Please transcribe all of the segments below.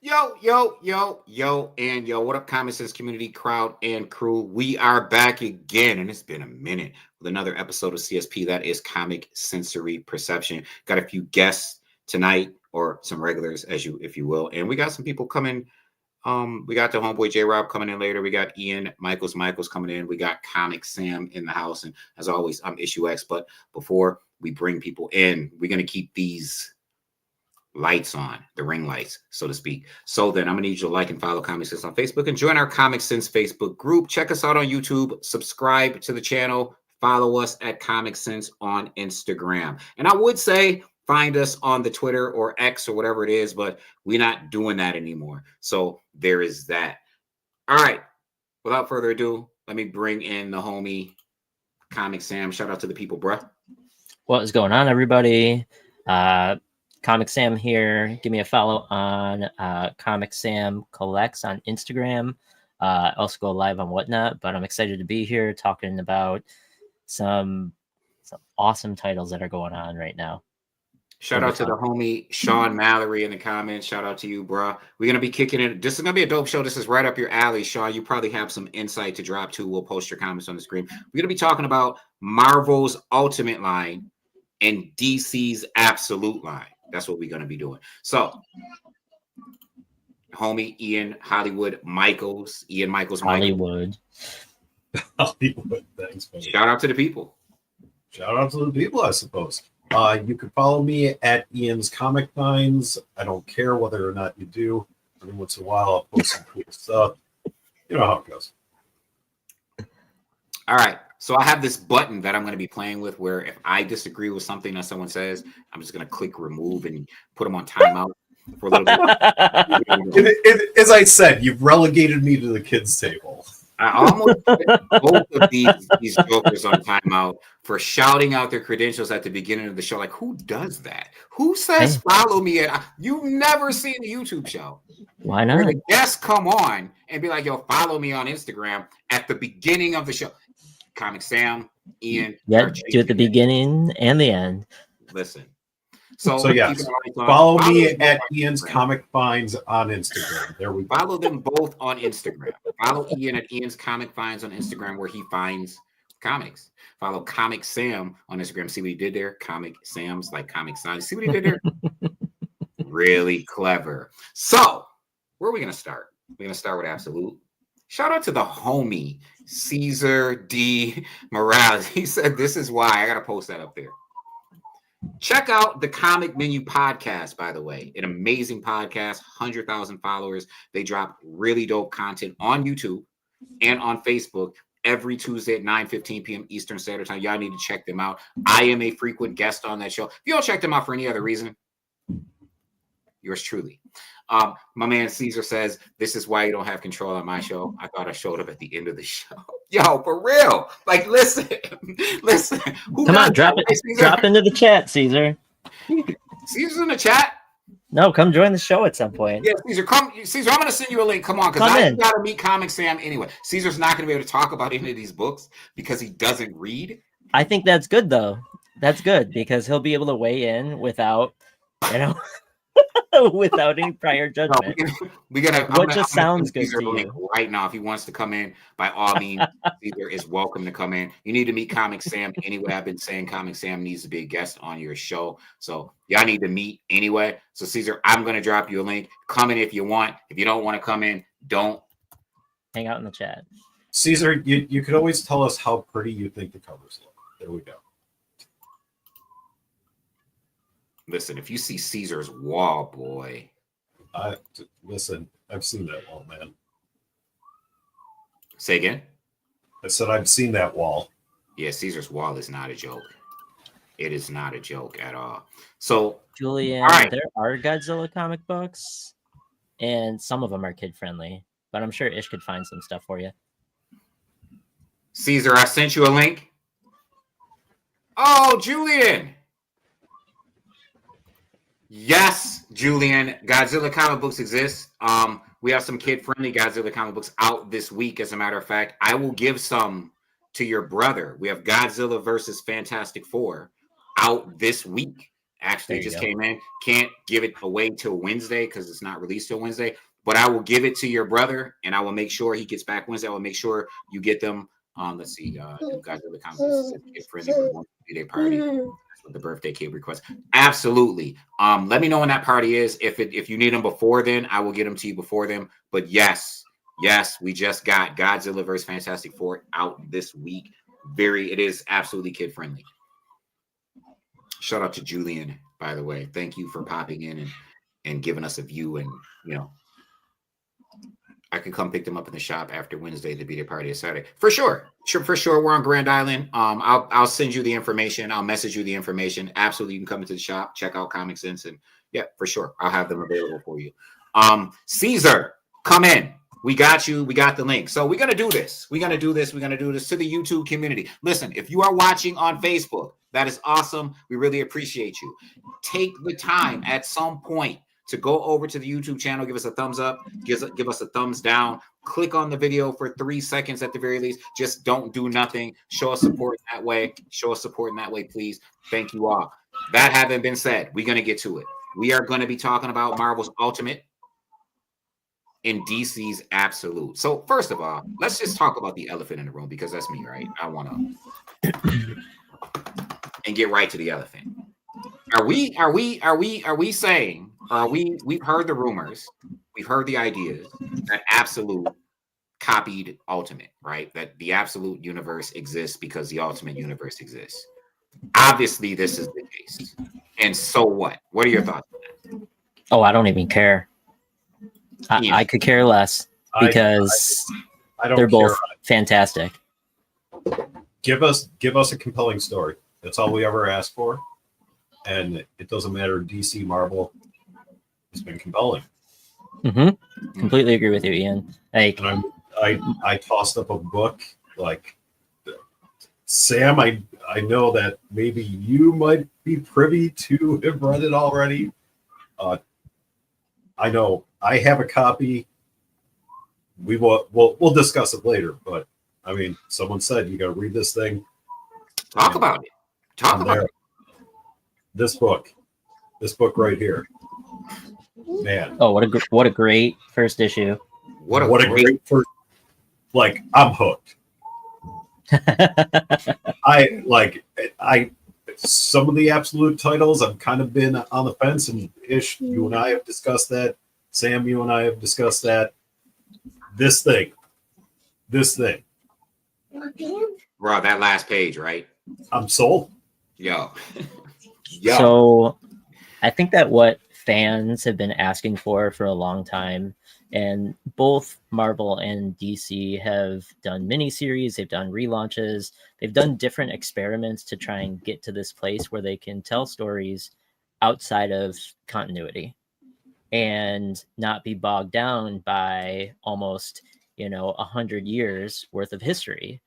And yo, what up, Common Sense community, crowd, and crew? We are back again, and it's been a minute with another episode of CSP. That is Comic Sensory Perception. Got a few guests tonight, or some regulars, if you will, and we got some people coming. We got the homeboy J Rob coming in later. We got Ian Michaels coming in. We got comiXSam in the house, and as always, I'm Issue X. But before we bring people in, we're gonna keep these lights on, the ring lights, so to speak. So then I'm gonna need you to like and follow Comic Sense on Facebook and join our Comic Sense Facebook group. Check us out on YouTube, subscribe to the channel, follow us at Comic Sense on Instagram. And I would say find us on the Twitter or X or whatever it is, but we're not doing that anymore. So there is that. All right, without further ado, let me bring in the homie comiXSam. Shout out to the people, bruh. What is going on, everybody? comiXSam here. Give me a follow on comiXSam Collects on Instagram. Also go live on Whatnot, but I'm excited to be here talking about some awesome titles that are going on right now. Shout out to the homie Sean Mallory in the comments. Shout out to you, bro. We're gonna be kicking it. This is gonna be a dope show. This is right up your alley, Sean. You probably have some insight to drop too. We'll post your comments on the screen. We're gonna be talking about Marvel's Ultimate line and DC's Absolute line. That's what we're gonna be doing. So, homie Ian Michaels, Hollywood. Thanks, buddy. Shout out to the people. Shout out to the people, I suppose. You can follow me at Ian's Comic Finds. I don't care whether or not you do. Every once in a while, I'll post some cool stuff. You know how it goes. All right. So I have this button that I'm going to be playing with where if I disagree with something that someone says, I'm just going to click remove and put them on timeout for a little bit. As I said, you've relegated me to the kids' table. I almost put both of these jokers on timeout for shouting out their credentials at the beginning of the show. Like, who does that? Who says follow me? You've never seen a YouTube show. Why not? Where the guests come on and be like, yo, follow me on Instagram at the beginning of the show. comiXSam, Ian. Yeah, do at the beginning and the end. Listen. So yes, follow me at Ian's Comic Finds on Instagram. There we go. Follow them both on Instagram. Follow Ian at Ian's Comic Finds on Instagram, where he finds comics. Follow comiXSam on Instagram. See what he did there? comiXSam's like Comic Science. See what he did there? Really clever. So, where are we going to start? We're going to start with Absolute. Shout out to the homie, Caesar D. Morales. He said, this is why. I got to post that up there. Check out the Comic Menu podcast, by the way. An amazing podcast, 100,000 followers. They drop really dope content on YouTube and on Facebook every Tuesday at 9:15 p.m. Eastern Standard Time. Y'all need to check them out. I am a frequent guest on that show. If you don't check them out for any other reason, yours truly. My man Caesar says, this is why you don't have control on my show. I thought I showed up at the end of the show. Yo, for real. Like, listen. Come on, drop into the chat, Caesar. Caesar's in the chat? No, come join the show at some point. Yeah, Caesar, I'm going to send you a link. Come on, because I got to meet comiXSam anyway. Caesar's not going to be able to talk about any of these books because he doesn't read. I think that's good, though. That's good because he'll be able to weigh in without, without any prior judgment. No, sounds good to you right now. If he wants to come in, by all means, Caesar is welcome to come in. You need to meet comiXSam anyway. I've been saying comiXSam needs to be a guest on your show, so y'all need to meet anyway. So Caesar, I'm going to drop you a link. Come in if you want. If you don't want to come in, don't. Hang out in the chat. Caesar, you could always tell us how pretty you think the covers look. There we go. Listen, if you see Caesar's wall, boy. Listen, I've seen that wall, man. Say again? I said I've seen that wall. Yeah, Caesar's wall is not a joke. It is not a joke at all. So, Julian, right. There are Godzilla comic books, and some of them are kid-friendly, but I'm sure Ish could find some stuff for you. Caesar, I sent you a link. Oh, Julian. Yes, Julian. Godzilla comic books exist. We have some kid-friendly Godzilla comic books out this week. As a matter of fact, I will give some to your brother. We have Godzilla versus Fantastic Four out this week Actually, There it you just go. came in. Can't give it away till Wednesday because it's not released till Wednesday. But I will give it to your brother, and I will make sure he gets back Wednesday. I will make sure you get them. Let's see. You guys are the comments. Kid friendly, but one birthday party. That's what the birthday kid request. Absolutely. Let me know when that party is. If you need them before then, I will get them to you before then. But yes, we just got Godzilla vs. Fantastic Four out this week. It is absolutely kid friendly. Shout out to Julian, by the way. Thank you for popping in and giving us a view. And I can come pick them up in the shop after Wednesday to be their party of Saturday. For sure. For sure. We're on Grand Island. I'll send you the information. I'll message you the information. Absolutely. You can come into the shop, check out Comic Sense, and yeah, for sure. I'll have them available for you. Caesar, come in. We got you. We got the link. So we're going to do this. We're going to do this to the YouTube community. Listen, if you are watching on Facebook, that is awesome. We really appreciate you. Take the time at some point to go over to the YouTube channel, give us a thumbs up, give us a thumbs down, click on the video for 3 seconds at the very least. Just don't do nothing. Show us support in that way. Please. Thank you all. That having been said, we're going to get to it. We are going to be talking about Marvel's Ultimate in DC's Absolute. So first of all, let's just talk about the elephant in the room because that's me, right? I want to and get right to the elephant. We've heard the rumors, we've heard the ideas that Absolute copied Ultimate, right? That the Absolute universe exists because the Ultimate universe exists. Obviously, this is the case. And so what? What are your thoughts on that? Oh, I don't even care. I could care less because I don't they're care. both fantastic. Give us a compelling story. That's all we ever ask for. And it doesn't matter, DC, Marvel, it's been compelling. Mm-hmm. Completely agree with you, Ian. Like, and I tossed up a book. Like, Sam, I know that maybe you might be privy to have read it already. I know I have a copy. We'll discuss it later. But I mean, someone said you got to read this thing. Talk about it. Talk about it. This book right here, man. Oh, what a great first issue. What a great first. Like, I'm hooked. I some of the Absolute titles I've kind of been on the fence, and Ish, you and I have discussed that. Sam, you and I have discussed that. This thing. Bro, that last page, right? I'm sold. Yo. So I think that what fans have been asking for a long time, and both Marvel and DC have done miniseries, they've done relaunches, they've done different experiments to try and get to this place where they can tell stories outside of continuity and not be bogged down by almost 100 years worth of history,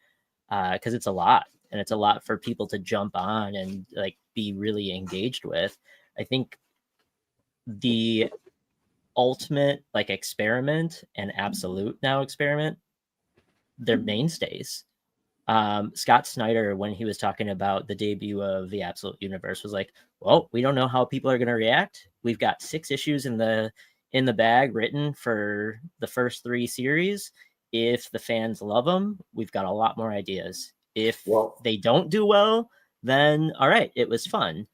because it's a lot. And it's a lot for people to jump on and like be really engaged with. I think the Ultimate like experiment and Absolute now experiment, they're mainstays. Scott Snyder, when he was talking about the debut of the Absolute universe, was like, well, we don't know how people are going to react. We've got 6 issues in the bag written for the first 3 series. If the fans love them, we've got a lot more ideas. If they don't do well, then all right, it was fun.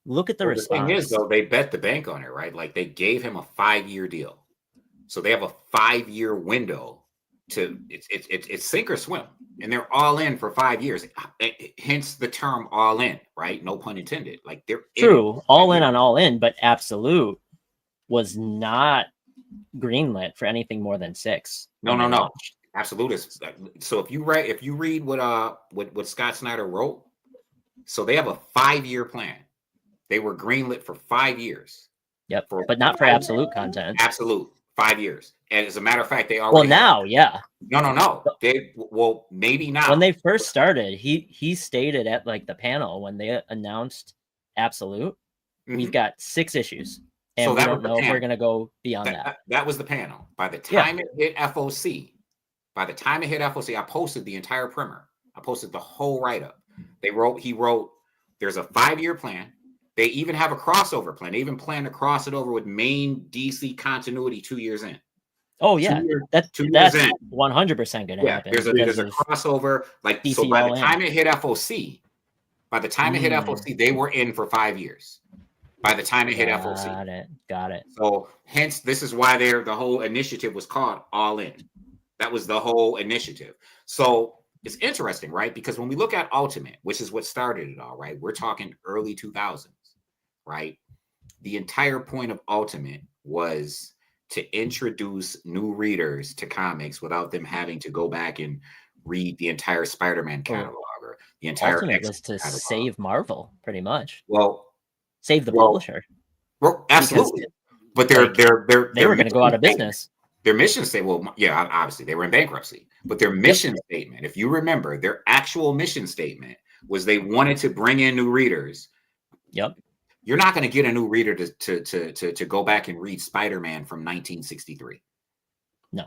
Look at the response. The thing is, though, they bet the bank on it, right? Like, they gave him a 5-year deal, so they have a 5-year window to it's sink or swim, and they're all in for 5 years. Hence the term "all in," right? No pun intended. Like, they're true, all in on all in, but Absolute was not greenlit for anything more than 6. No. Absolute is so. If you read what Scott Snyder wrote, so they have a 5-year plan. They were greenlit for 5 years. Yep, but not for Absolute content. Absolute 5 years, and as a matter of fact, they already. Well, now, yeah. No. Maybe not. When they first started, he stated at like the panel when they announced Absolute, we've got 6 issues. And so we don't know if we're going to go beyond that. That was the panel. By the time it hit FOC, I posted the entire primer. I posted the whole write-up. He wrote, there's a 5-year plan. They even have a crossover plan. They even plan to cross it over with main DC continuity 2 years in. Oh yeah, that's 100% going to happen. There's a crossover. Like DC, so by the time it hit FOC, they were in for 5 years. By the time it hit FOC. Got it. So hence, this is why the whole initiative was called All In. That was the whole initiative. So it's interesting, right? Because when we look at Ultimate, which is what started it all, right? We're talking early 2000s, right? The entire point of Ultimate was to introduce new readers to comics without them having to go back and read the entire Spider-Man catalog or the entire Ultimate was to save Marvel, pretty much. Well, save the publisher. Well, absolutely. But they were going to go out of business. Their mission statement, well, yeah, obviously they were in bankruptcy, but their mission statement, if you remember, their actual mission statement was they wanted to bring in new readers. Yep. You're not going to get a new reader to go back and read Spider-Man from 1963. No.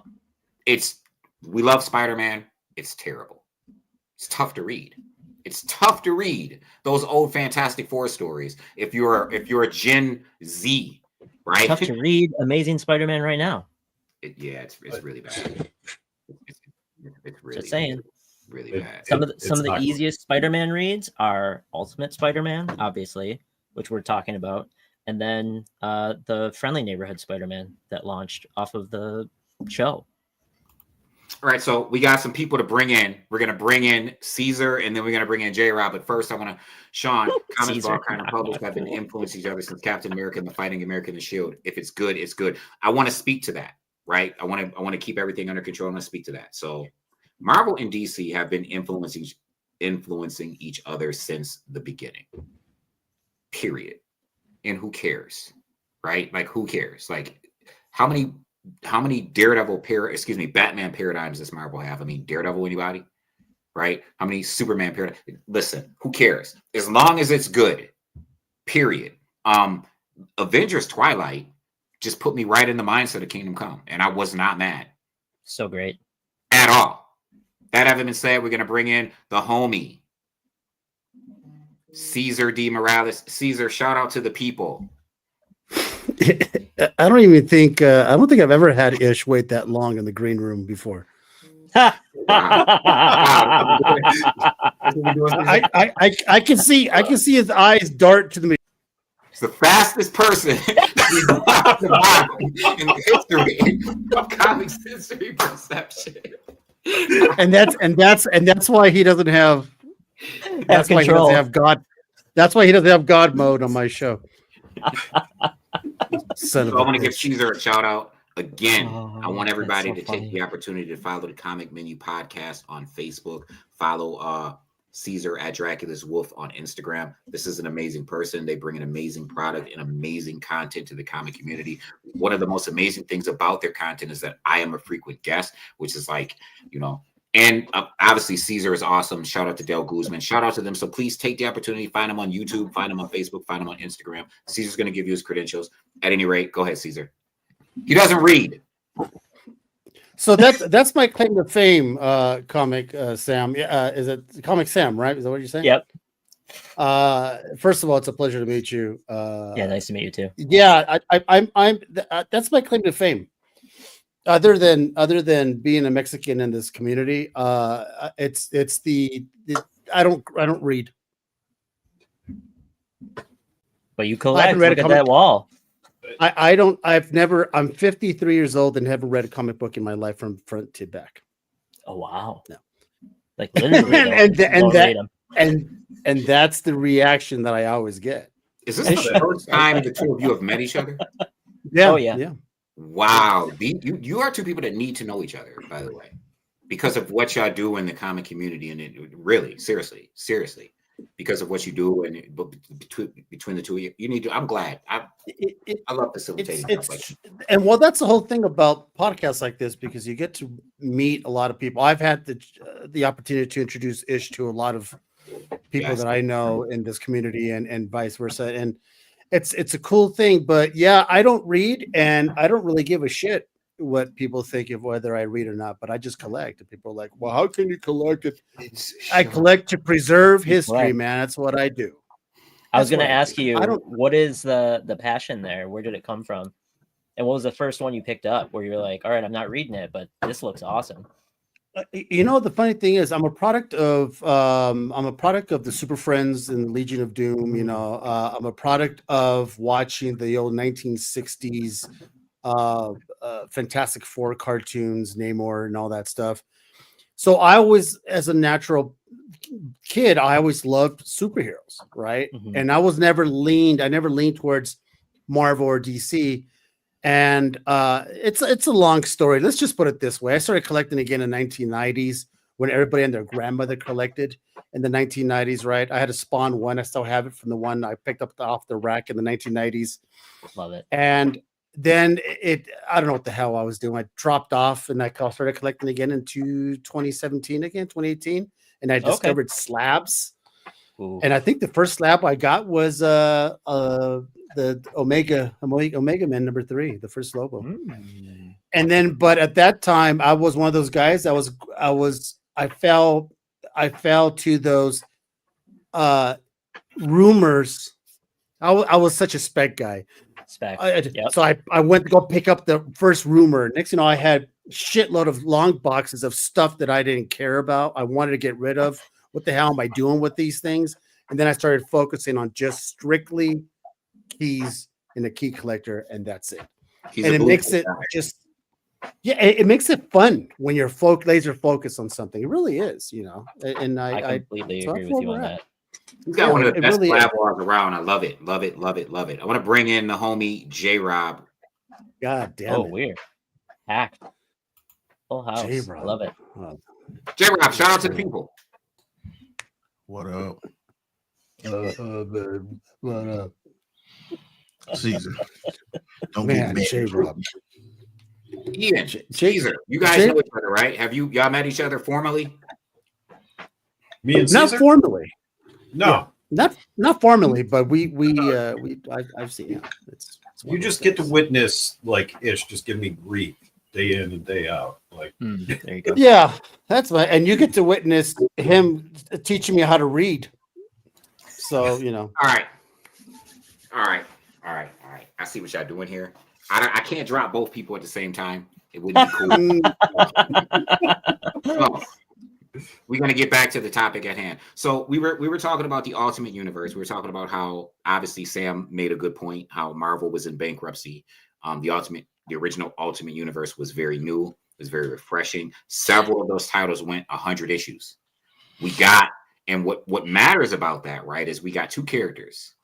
We love Spider-Man. It's terrible. It's tough to read. It's tough to read those old Fantastic Four stories. If you're a Gen Z, right? It's tough to read Amazing Spider-Man right now. It's really bad. It's really, just saying. Really bad. Some of the easiest Spider-Man reads are Ultimate Spider-Man, obviously, which we're talking about, and then the Friendly Neighborhood Spider-Man that launched off of the show. All right, so we got some people to bring in. We're going to bring in Caesar, and then we're going to bring in J-Rob. But first, I want to, Sean, comics of all kind of published have been influencing each other since Captain America and the Fighting America and the Shield. If it's good, it's good. I want to speak to that, right? I want to keep everything under control. I want to speak to that. So Marvel and DC have been influencing each other since the beginning, period. And who cares, right? Like, who cares? Like, how many Batman paradigms does Marvel have? I mean, Daredevil, anybody? Right? How many Superman paradigms? Listen, who cares? As long as it's good, period. Avengers Twilight just put me right in the mindset of Kingdom Come, and I was not mad. So great. At all. That having been said, we're going to bring in the homie, Caesar D. Morales. Caesar, shout out to the people. I don't think I've ever had Ish wait that long in the green room before. I can see his eyes dart to the. It's the fastest person in the history of comiXsensory perception. And that's why he doesn't have. That's why he doesn't have God. That's why he doesn't have God mode on my show. So I want to give Caesar a shout out again. I want everybody to take the opportunity to follow the Comic Menu Podcast on Facebook. Follow Caesar at Dracula's Wolf on Instagram. This is an amazing person. They bring an amazing product and amazing content to the comic community. One of the most amazing things about their content is that I am a frequent guest, which is like, and obviously Caesar is awesome. Shout out to Del Guzman. Shout out to them. So please take the opportunity, find them on YouTube, find them on Facebook, find them on Instagram. Caesar's going to give you his credentials. At any rate, go ahead, Caesar. He doesn't read. So that's my claim to fame, Comic Sam. Is it ComicSam, right? Is that what you're saying? Yep. First of all, it's a pleasure to meet you. Yeah, nice to meet you too. Yeah, I'm that's my claim to fame. Other than being a Mexican in this community, it's the I don't read. But you collect. Look at that wall. I'm 53 years old and haven't read a comic book in my life from front to back. Oh wow. No. Like literally. and that's the reaction that I always get. Is this the first time the two of you have met each other? Yeah. Oh yeah. Wow. You are two people that need to know each other, by the way, because of what y'all do in the comic community. And it really, seriously, because of what you do and between the two of you, you need to. I'm glad. I love facilitating stuff like that. And well, that's the whole thing about podcasts like this, because you get to meet a lot of people. I've had the opportunity to introduce Ish to a lot of people that I know in this community, and vice versa. And it's a cool thing. But yeah, I don't read, and I don't really give a shit what people think of whether I read or not, but I just collect. And people are like, well, how can you collect it? I collect to preserve history, man. That's what I do. I was That's going to what I ask do. you, I don't. what is the passion there? Where did it come from? And what was the first one you picked up where you're like, all right, I'm not reading it, but this looks awesome? You know, the funny thing is, I'm a product of the Super Friends and the Legion of Doom. You know, I'm a product of watching the old 1960s Fantastic Four cartoons, Namor, and all that stuff. So I always, as a natural kid, I always loved superheroes, right? Mhm. And I never leaned towards Marvel or DC. And it's a long story. Let's just put it this way. I started collecting again in 1990s when everybody and their grandmother collected in the 1990s, right? I had a Spawn one. I still have it from the one I picked up off the rack in the 1990s. Love it. And then I don't know what the hell I was doing. I dropped off and I started collecting again in 2017 again, 2018. And I discovered slabs. Ooh. And I think the first slab I got was the Omega Man #3, the first Lobo. And then, but at that time, I was one of those guys. I fell to those rumors. I was such a spec guy. Yep. So I went to go pick up the first rumor. Next, I had a shitload of long boxes of stuff that I didn't care about. I wanted to get rid of. What the hell am I doing with these things? And then I started focusing on just strictly keys in a key collector, and that's it. And it makes it it makes it fun when you're laser focused on something. It really is, you know. And I completely agree with you on that. He's got one of the best lab wars around. I love it. Love it. Love it. Love it. I want to bring in the homie J-Rob. God damn. Oh, weird. Hacked. Full house. J-Rob. Love it. J-Rob, shout out to the people. What up? What up? Caesar. Don't Man, get me. J-Rob. Ian, Caesar, you guys know each other, right? Have y'all met each other formally? Me and Not Caesar? formally. No. Yeah, not formally, but I've seen it. It's You just get to witness like Ish just give me grief day in and day out. Like There you go. Yeah, that's right. And you get to witness him teaching me how to read. So, you know. All right. I see what y'all doing here. I can't drop both people at the same time. It wouldn't be cool. So, we're gonna get back to the topic at hand. So we were talking about the Ultimate Universe. We were talking about how obviously Sam made a good point. How Marvel was in bankruptcy. The original Ultimate Universe was very new. It was very refreshing. Several of those titles went 100 issues. And what matters about that, right, is we got two characters.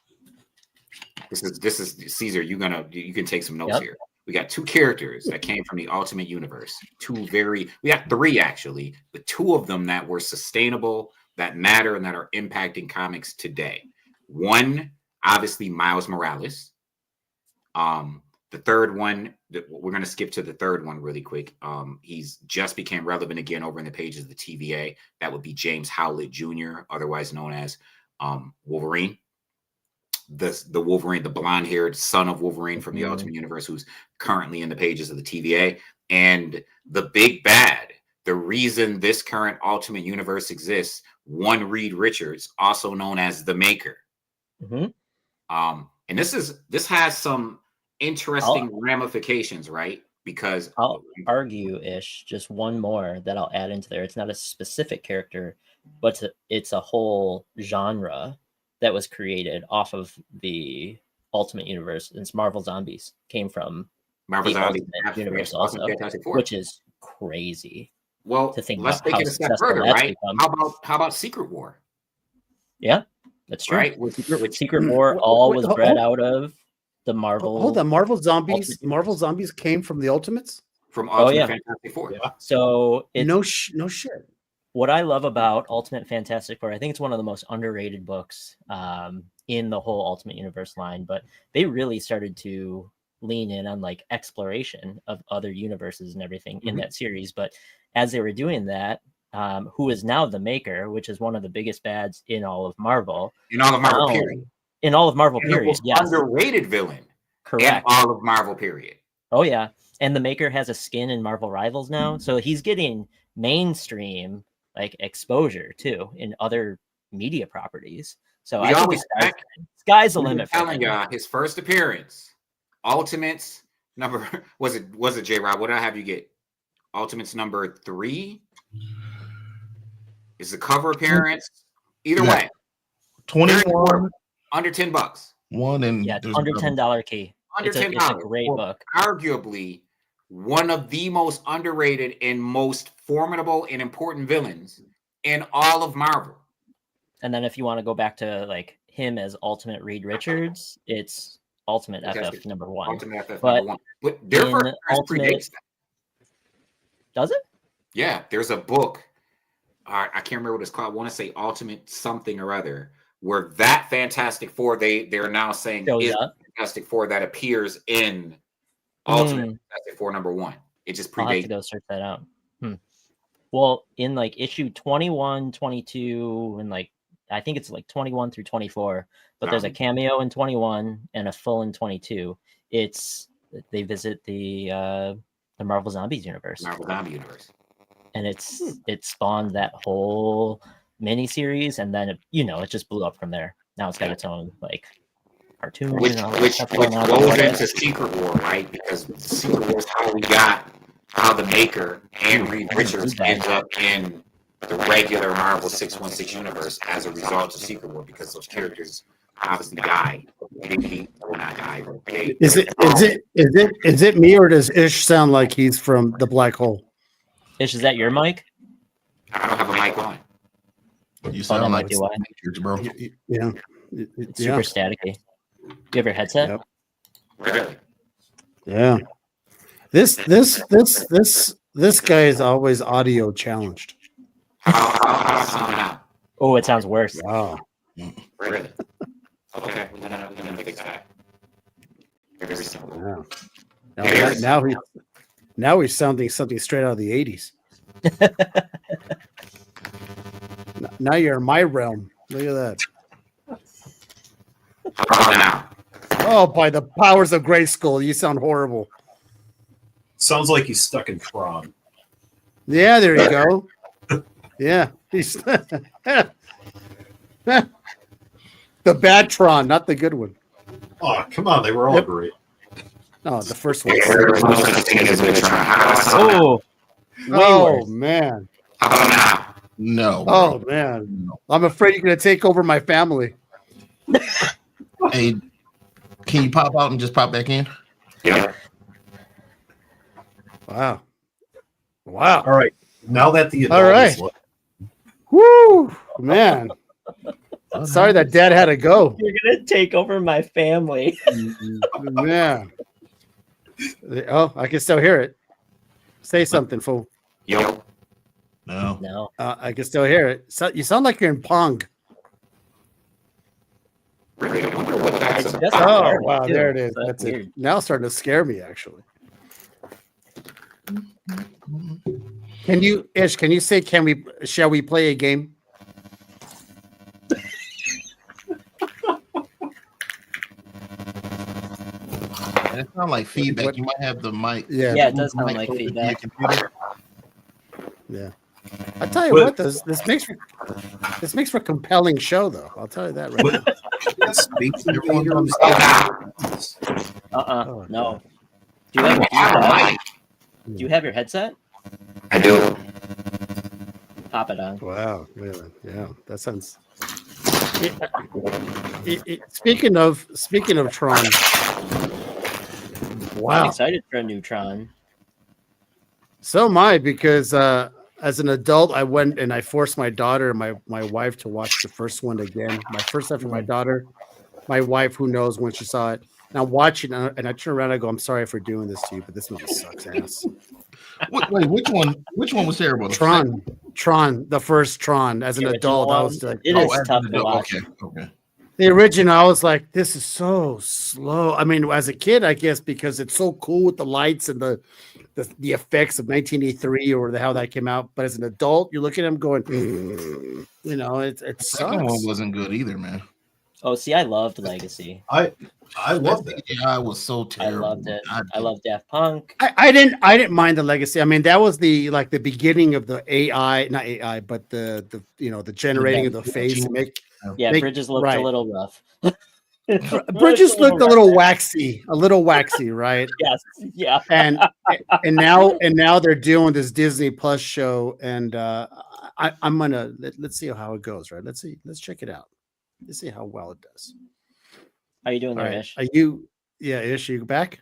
This is Caesar. You can take some notes here. We got two characters that came from the Ultimate Universe. We got three actually, but two of them that were sustainable, that matter, and that are impacting comics today. One, obviously, Miles Morales. The third one, we're going to skip to the third one really quick. He's just became relevant again over in the pages of the TVA. That would be James Howlett Jr., otherwise known as Wolverine. The Wolverine, the blonde-haired son of Wolverine from the Ultimate Universe, who's currently in the pages of the TVA. And the big bad, the reason this current Ultimate Universe exists, one Reed Richards, also known as the Maker. And this has some interesting ramifications, right? Because I'll argue-ish just one more that I'll add into there. It's not a specific character, but it's a whole genre that was created off of the Ultimate Universe. It's Marvel Zombies came from Marvel Zombies Universe also, which is crazy. Well, to think let's take it a step further, right? How about Secret War? Yeah, that's true. Right? With Secret War, was bred out of the Marvel. Hold on, Marvel Zombies came from the Ultimates? From Ultimate Fantastic Four. Yeah. So it's no shit. What I love about Ultimate Fantastic Four, I think it's one of the most underrated books in the whole Ultimate Universe line, but they really started to lean in on like exploration of other universes and everything in that series. But as they were doing that, who is now the Maker, which is one of the biggest bads in all of Marvel. In all of Marvel, period. In all of Marvel, period. Yes. Underrated villain. Correct. In all of Marvel, period. Oh, yeah. And the Maker has a skin in Marvel Rivals now. So he's getting mainstream like exposure too in other media properties. So We I think always sky's the we've been limit for telling him. y'all his first appearance, Ultimates number was it J Rob? What did I have you get? Ultimates number 3 is the cover appearance. Either Yeah. way, 21, under $10. one, and Yeah, there's under another. $10 key. Under It's $10. a great book. Arguably one of the most underrated and most formidable and important villains in all of Marvel. And then if you want to go back to like him as Ultimate Reed Richards, it's Ultimate FF number 1. Ultimate FF But number 1. But their in first Ultimate- predates that. Does it? Yeah, there's a book. I can't remember what it's called. I want to say Ultimate something or other, where that Fantastic Four they're now saying Shows is up. Fantastic Four that appears in Ultimate Fantastic Four number 1. It just I'll have to predates. go search that out. Well, in like issue 21, 22, and like I think it's like 21 through 24, but there's a cameo in 21 and a full in 22. They visit the Marvel Zombies universe. Marvel Zombie universe. And it spawned that whole mini series, and then it just blew up from there. Now it's got its own like cartoon Which and all that stuff going on. goes into Secret War, right? Because Secret War is how the Maker and Reed Richards ends up in the regular Marvel 616 universe as a result of Secret War, because those characters obviously died. Not died. Is it me, or does Ish sound like he's from the black hole? Ish, is that your mic? I don't have a mic on. You that sound might like be why. Matrix, bro. Yeah. It's super staticky. Do you have your headset? Yep. Really? Yeah. This guy is always audio challenged. How sound out? Oh, it sounds worse. Wow. Really? Okay, we're gonna fix that. Very simple. Yeah. Now he's sounding something straight out of the 80s. Now you're in my realm. Look at that. How about now? Oh, by the powers of Grayskull, you sound horrible. Sounds like he's stuck in Tron. Yeah, there you go. Yeah. He's the bad Tron, not the good one. Oh, come on. They were all great. No, the first one. There's no such thing as a Tron. How about sound out? Oh, way Oh, worse. man. How about now? No. Oh, bro. man. No. I'm afraid you're going to take over my family. Hey, can you pop out and just pop back in? Yeah. Wow. Wow. All right. Now that the All right. is left, Woo, man. Sorry that dad had to go. You're gonna take over my family. Man. Oh, I can still hear it. Say something, fool. Yo. No. No. I can still hear it. So, you sound like you're in Pong. Really? I wonder what that's It's about. just- Oh, There, wow. too. There it is. That's That's weird. it. Now it's starting to scare me, actually. Can you say, shall we play a game? It sounds like feedback. You might have the mic. Yeah. Yeah, it does sound mic like over to your feedback. computer. Yeah. I tell you But- what, this makes for a compelling show, though. I'll tell you that right now. But Space Everyone's on Invaders. Oh, No. Do you have do you have your headset? I do. Pop it on. Wow. Really? Yeah. That sounds. Speaking of Tron. I'm Wow. excited for a Neutron. So am I, because as an adult, I went and I forced my daughter and my wife to watch the first one again. My first time for my daughter, my wife, who knows when she saw it. And I'm watching, and I turn around and I go, "I'm sorry for doing this to you, but this movie sucks ass." Wait, which one? Which one was terrible? Tron, the first Tron. As an The adult, original I was like, It Oh, is as tough an to adult. watch. Okay. the original. I was like, "This is so slow." I mean, as a kid, I guess because it's so cool with the lights and the effects of 1983 or how that came out. But as an adult, you're looking at them going, it The second sucks. one wasn't good either, man. Oh, see, I loved Legacy. I love that. Yeah, it was so I terrible. loved it. I loved Daft Punk. I didn't mind the legacy. I mean, that was the beginning of the AI, not AI, but the generating of the face. Yeah, Make- Bridges looked right. a little rough. Bridges looked a little waxy, right? Yes, yeah. And now they're doing this Disney Plus show, and I'm gonna let's see how it goes, right? Let's check it out. Let's see how well it does. How you doing All there, right, Ish? are you? Yeah, Ish, you back?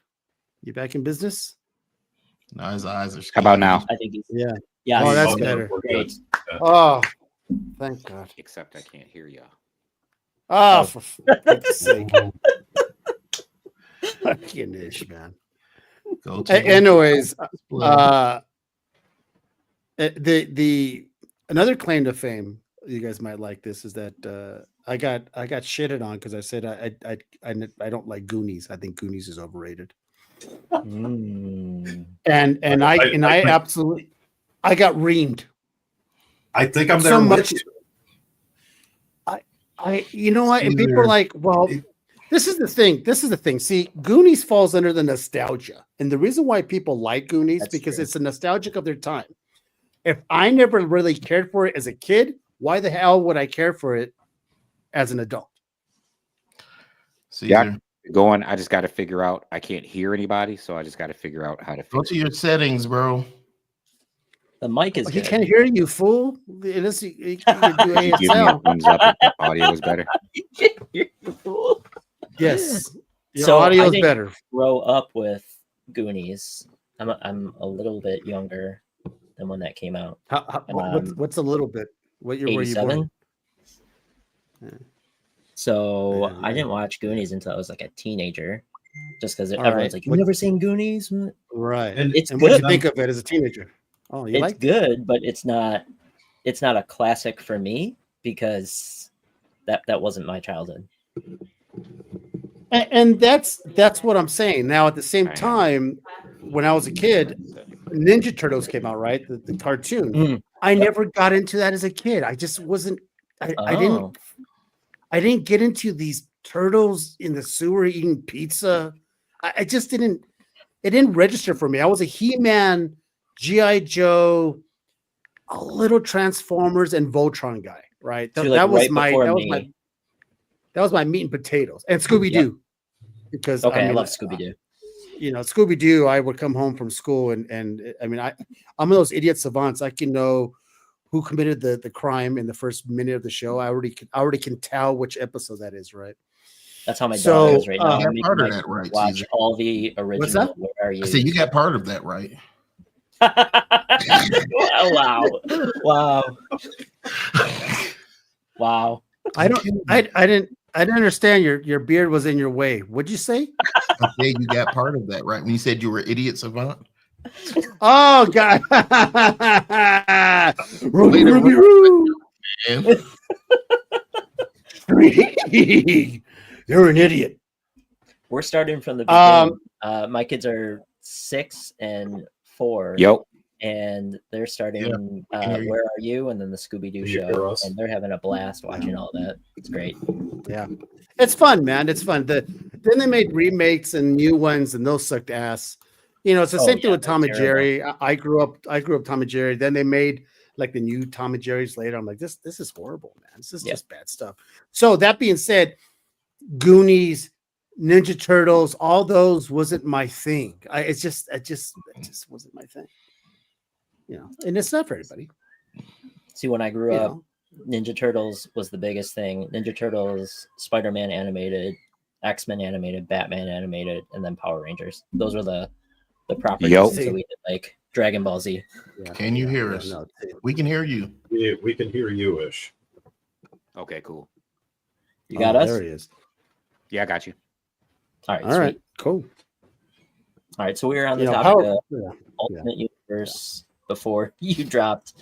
You back in business? Now his eyes are. How about now? I think he's Yeah. yeah. Oh, that's Okay, better. we're good. Great. Oh, thank God. Except I can't hear y'all. Oh, Oh. for fuck's sake. Fucking Ish, man. Go to Anyways, Blood. the another claim to fame, you guys might like this, is that I got shitted on because I said I don't like Goonies. I think Goonies is overrated. Mm. And I absolutely I got reamed. I think I'm there So with much. you. I you know what? And people are Either- like, well, this is the thing. See, Goonies falls under the nostalgia. And the reason why people like Goonies That's because true. it's a nostalgic of their time. If I never really cared for it as a kid, why the hell would I care for it as an adult? Caesar, Going, I just got to figure out. I can't hear anybody, so I just got to figure out how to. go to your settings, bro. The mic is He good. can't hear you, fool. Unless you can do Could you give me a ASL. thumbs up if the audio is better? Yes. Your So, audio I is didn't better. grow up with Goonies. I'm a little bit younger than when that came out. What's a little bit? What year were you born? 87. So Yeah, I didn't watch Goonies until I was like a teenager, just because All everyone's right. like, "You've never seen Goonies?" Right. And It's And what did good. you think of it as a teenager? Oh, you It's liked it? good, but it's not a classic for me because that wasn't my childhood. And that's what I'm saying. Now, at the same I am. time, when I was a kid, Ninja Turtles came out, right? The cartoon. Mm. I never got into that as a kid. I just wasn't. I Oh. didn't get into these turtles in the sewer eating pizza. I just didn't. It didn't register for me. I was a He-Man, GI Joe, a little Transformers, and Voltron guy. Right. So, like, That was right my. before That was me. my. That was my meat and potatoes and Scooby Doo. Because Okay, I mean, love Scooby Doo. Scooby Doo. I would come home from school and I mean, I'm one of those idiot savants. I can know who committed the crime in the first minute of the show. I already can tell which episode that is, right? That's how my So, dog is right now. you got I'm making part of my that right, watch Caesar. all the original. that? Where are you? I said you got part of that right. Wow. I didn't understand your beard was in your way. What'd you say? I said you got part of that right when you said you were idiot savant. Oh God. Man. You're an idiot. We're starting from the beginning. My kids are 6 and 4. Yo, And they're starting hear you. Where Are You? And then the Scooby-Doo Can you hear show. us? And they're having a blast watching all that. It's great. Yeah, it's fun, man. It's fun. Then they made remakes and new ones, and those sucked ass. It's the same thing with they're Tom and terrible. Jerry. I grew up Tom and Jerry. Then they made like the new Tom and Jerry's later. I'm like, this is horrible, man. This is just bad stuff. So that being said, Goonies, Ninja Turtles, all those wasn't my thing. It just wasn't my thing. And it's not for everybody. See, when I grew You up, know? Ninja Turtles was the biggest thing. Ninja Turtles, Spider-Man animated, X-Men animated, Batman animated, and then Power Rangers. Those were the properties. Yo. So we did like Dragon Ball Z. Yeah, Can you hear yeah, us? no, We can hear you. We can hear you, Ish. okay, cool. You got us? There he is. Yeah, I got you. All right. All right, cool. All right. So we were on the You know, topic how- of yeah. Ultimate Universe before you dropped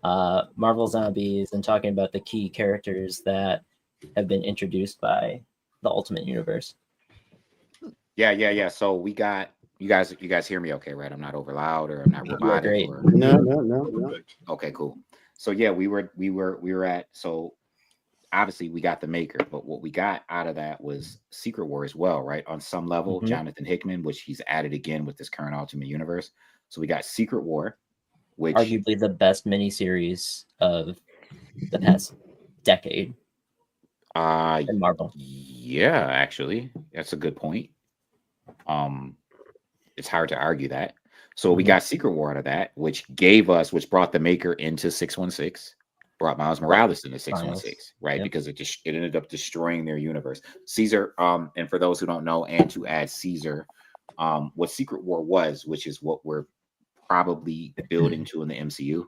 Marvel Zombies and talking about the key characters that have been introduced by the Ultimate Universe. Yeah. So we got you guys hear me okay, right? I'm not over loud or I'm not robotic. great. Or, No. Perfect. okay, cool. So yeah, we were at, so obviously we got the maker, but what we got out of that was Secret War as well, right? On some level, Mhm. Jonathan Hickman, which he's added again with this current Ultimate Universe. So we got Secret War, which Arguably the best miniseries of the past decade. and Marvel. Yeah, actually, that's a good point. It's hard to argue that. So we got Secret War out of that, which brought the Maker into 616, brought Miles Morales into 616, right? Yep. Because it ended up destroying their universe. Caesar, and for those who don't know, and to add Caesar, what Secret War was, which is what we're probably building to in the MCU,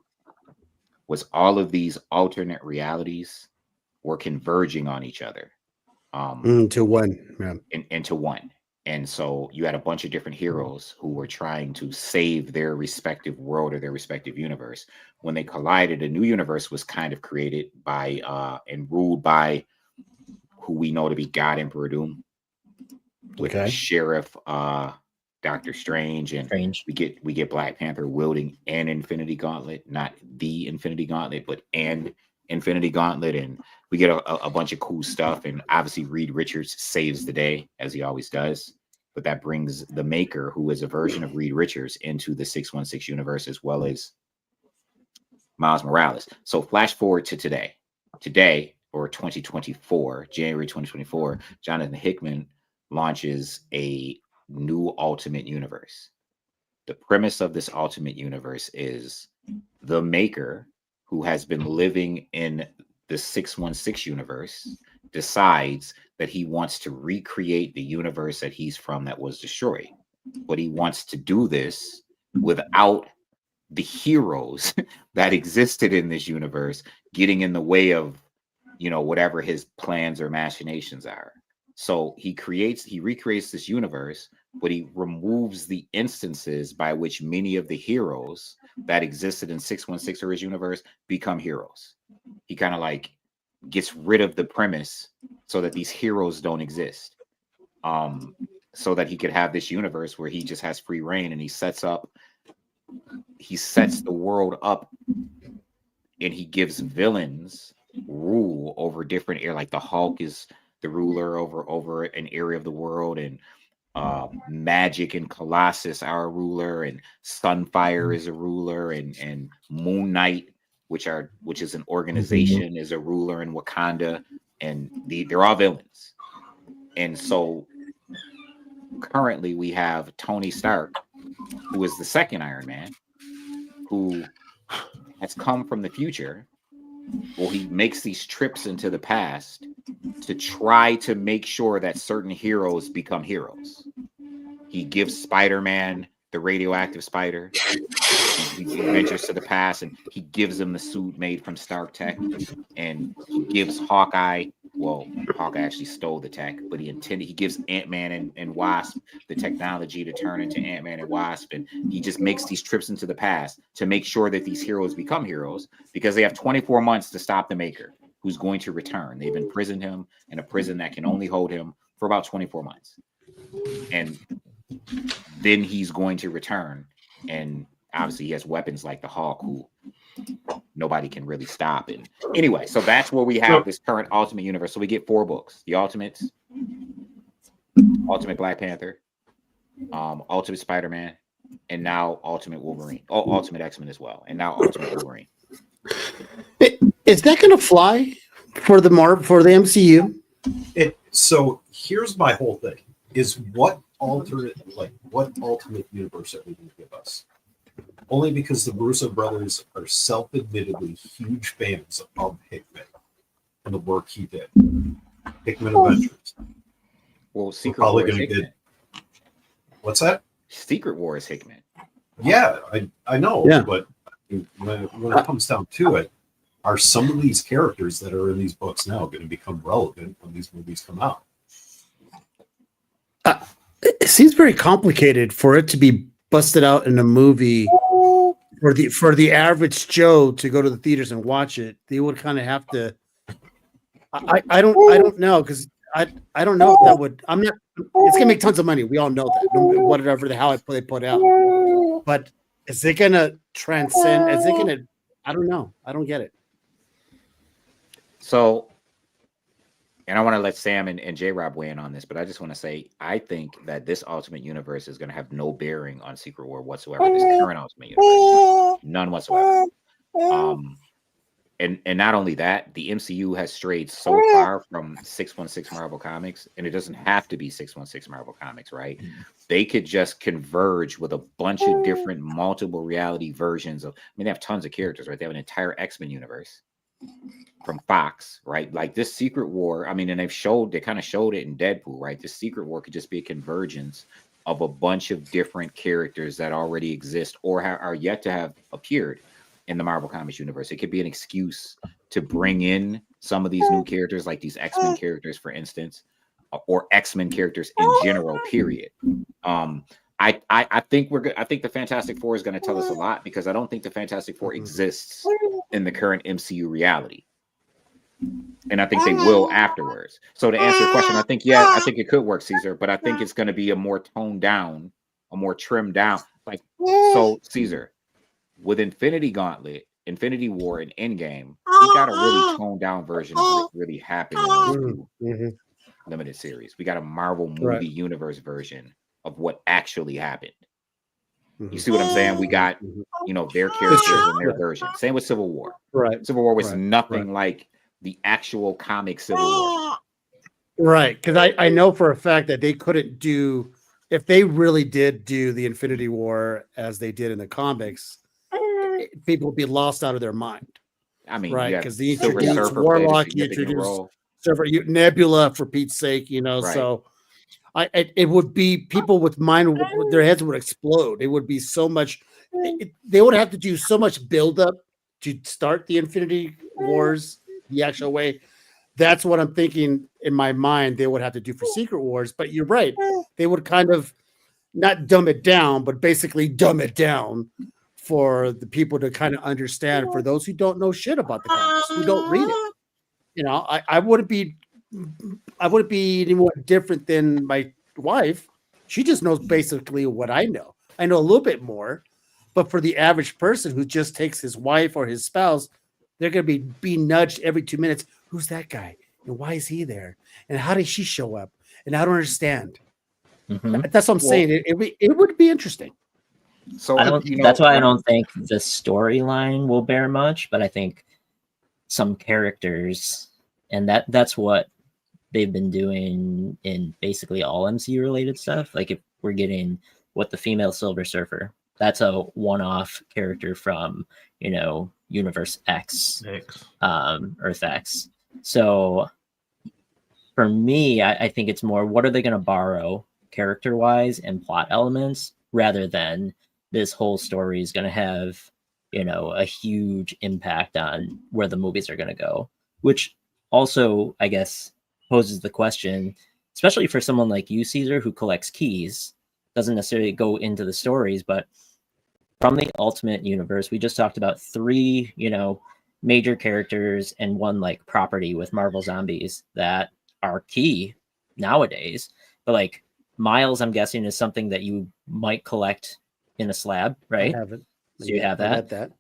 was all of these alternate realities were converging on each other. To one, yeah. Into one. And so you had a bunch of different heroes who were trying to save their respective world or their respective universe. When they collided, a new universe was kind of created by and ruled by who we know to be God Emperor Doom, with Sheriff Doctor Strange, and we get Black Panther wielding an Infinity Gauntlet, not the Infinity Gauntlet, but an Infinity Gauntlet, and we get a bunch of cool stuff. And obviously Reed Richards saves the day, as he always does, but that brings the Maker, who is a version of Reed Richards, into the 616 universe, as well as Miles Morales. So flash forward to today, or 2024, January 2024, Jonathan Hickman launches a new Ultimate Universe. The premise of this Ultimate Universe is the Maker, who has been living in the 616 universe, decides that he wants to recreate the universe that he's from that was destroyed. But he wants to do this without the heroes that existed in this universe getting in the way of, whatever his plans or machinations are. So he recreates this universe, but he removes the instances by which many of the heroes that existed in 616 or his universe become heroes. He kind of like gets rid of the premise so that these heroes don't exist. So that he could have this universe where he just has free reign, and he sets the world up, and he gives villains rule over different areas. Like the Hulk is the ruler over an area of the world, and Magic and Colossus are a ruler, and Sunfire is a ruler, and Moon Knight, which is an organization, is a ruler in Wakanda, and they're all villains. And so currently we have Tony Stark, who is the second Iron Man, who has come from the future. Well, he makes these trips into the past to try to make sure that certain heroes become heroes. He gives Spider-Man the radioactive spider. He ventures to the past, and he gives him the suit made from Stark tech. And he gives Hawkeye, Hawkeye actually stole the tech, but he gives Ant-Man and Wasp the technology to turn into Ant-Man and Wasp. And he just makes these trips into the past to make sure that these heroes become heroes, because they have 24 months to stop the Maker, who's going to return. They've imprisoned him in a prison that can only hold him for about 24 months. And then he's going to return. And obviously he has weapons like the Hulk, who nobody can really stop. And anyway, so that's where we have this current Ultimate Universe. So we get 4 books: the Ultimates, Ultimate Black Panther, Ultimate Spider-Man, and now Ultimate Wolverine. Ultimate X-Men as well, and now Ultimate Wolverine. Is that going to fly for the MCU? So here's my whole thing: is what ultimate universe are they going to give us? Only because the Russo brothers are self-admittedly huge fans of Hickman and the work he did. Hickman Adventures. Well, Secret War is Hickman. What's that? Secret War is Hickman. Yeah, I know. Yeah. But when it comes down to it, are some of these characters that are in these books now going to become relevant when these movies come out? It seems very complicated for it to be busted out in a movie for the average Joe to go to the theaters and watch it. They would kind of have to. I don't know, because I don't know if that would. I'm not. It's gonna make tons of money. We all know that. Whatever they put out, but is it gonna transcend? Is it gonna? I don't know. I don't get it. So, and I want to let Sam and J-Rob weigh in on this, but I just want to say, I think that this Ultimate Universe is going to have no bearing on Secret War whatsoever. This current Ultimate Universe, none whatsoever. and not only that, the MCU has strayed so far from 616 Marvel Comics, and it doesn't have to be 616 Marvel Comics, right? They could just converge with a bunch of different multiple reality versions of. I mean, they have tons of characters, right? They have an entire X-Men universe from Fox, right? Like this Secret War. I mean, and they kind of showed it in Deadpool, right? This Secret War could just be a convergence of a bunch of different characters that already exist or are yet to have appeared in the Marvel Comics universe. It could be an excuse to bring in some of these new characters, like these X-Men characters, for instance, or X-Men characters in general, period. I think I think the Fantastic Four is going to tell us a lot, because I don't think the Fantastic Four exists in the current MCU reality. And I think they will afterwards. So to answer your question, I think it could work, Caesar, but I think it's going to be a more toned down, a more trimmed down. Like, so Caesar, with Infinity Gauntlet, Infinity War, and Endgame, we got a really toned down version of what really happened in those two limited series. We got a Marvel movie universe version of what actually happened. You see what I'm saying? We got, their characters and their version. Same with Civil War. Right. Civil War was nothing like the actual comic Civil War. Right. Because I know for a fact that they couldn't do, if they really did do the Infinity War as they did in the comics, people would be lost out of their mind. I mean, right? Because they Silver introduced Surfer Warlock, played a you significant introduced role. Nebula, for Pete's sake, so it would be people with their heads would explode. It would be so much. They would have to do so much buildup to start the Infinity Wars the actual way. That's what I'm thinking in my mind. They would have to do for Secret Wars. But you're right. They would kind of not dumb it down, but basically dumb it down for the people to kind of understand. For those who don't know shit about the comics, who don't read it, I wouldn't be any more different than my wife. She just knows basically what I know. I know a little bit more, but for the average person who just takes his wife or his spouse, they're going to be nudged every 2 minutes. Who's that guy? And why is he there? And how did she show up? And I don't understand. That's what I'm saying. It would be interesting. So that's why I don't think the storyline will bear much, but I think some characters, and that's what they've been doing in basically all MCU related stuff. Like if we're getting the female Silver Surfer, that's a one-off character from Universe X. Earth X. So for me, I think it's more, what are they going to borrow character-wise and plot elements, rather than this whole story is going to have a huge impact on where the movies are going to go, which also, I guess, poses the question, especially for someone like you, Caesar, who collects keys, doesn't necessarily go into the stories, but from the Ultimate Universe, we just talked about 3, major characters and one like property with Marvel Zombies that are key nowadays. But like Miles, I'm guessing, is something that you might collect in a slab, right? I have it. So you have that. I had that.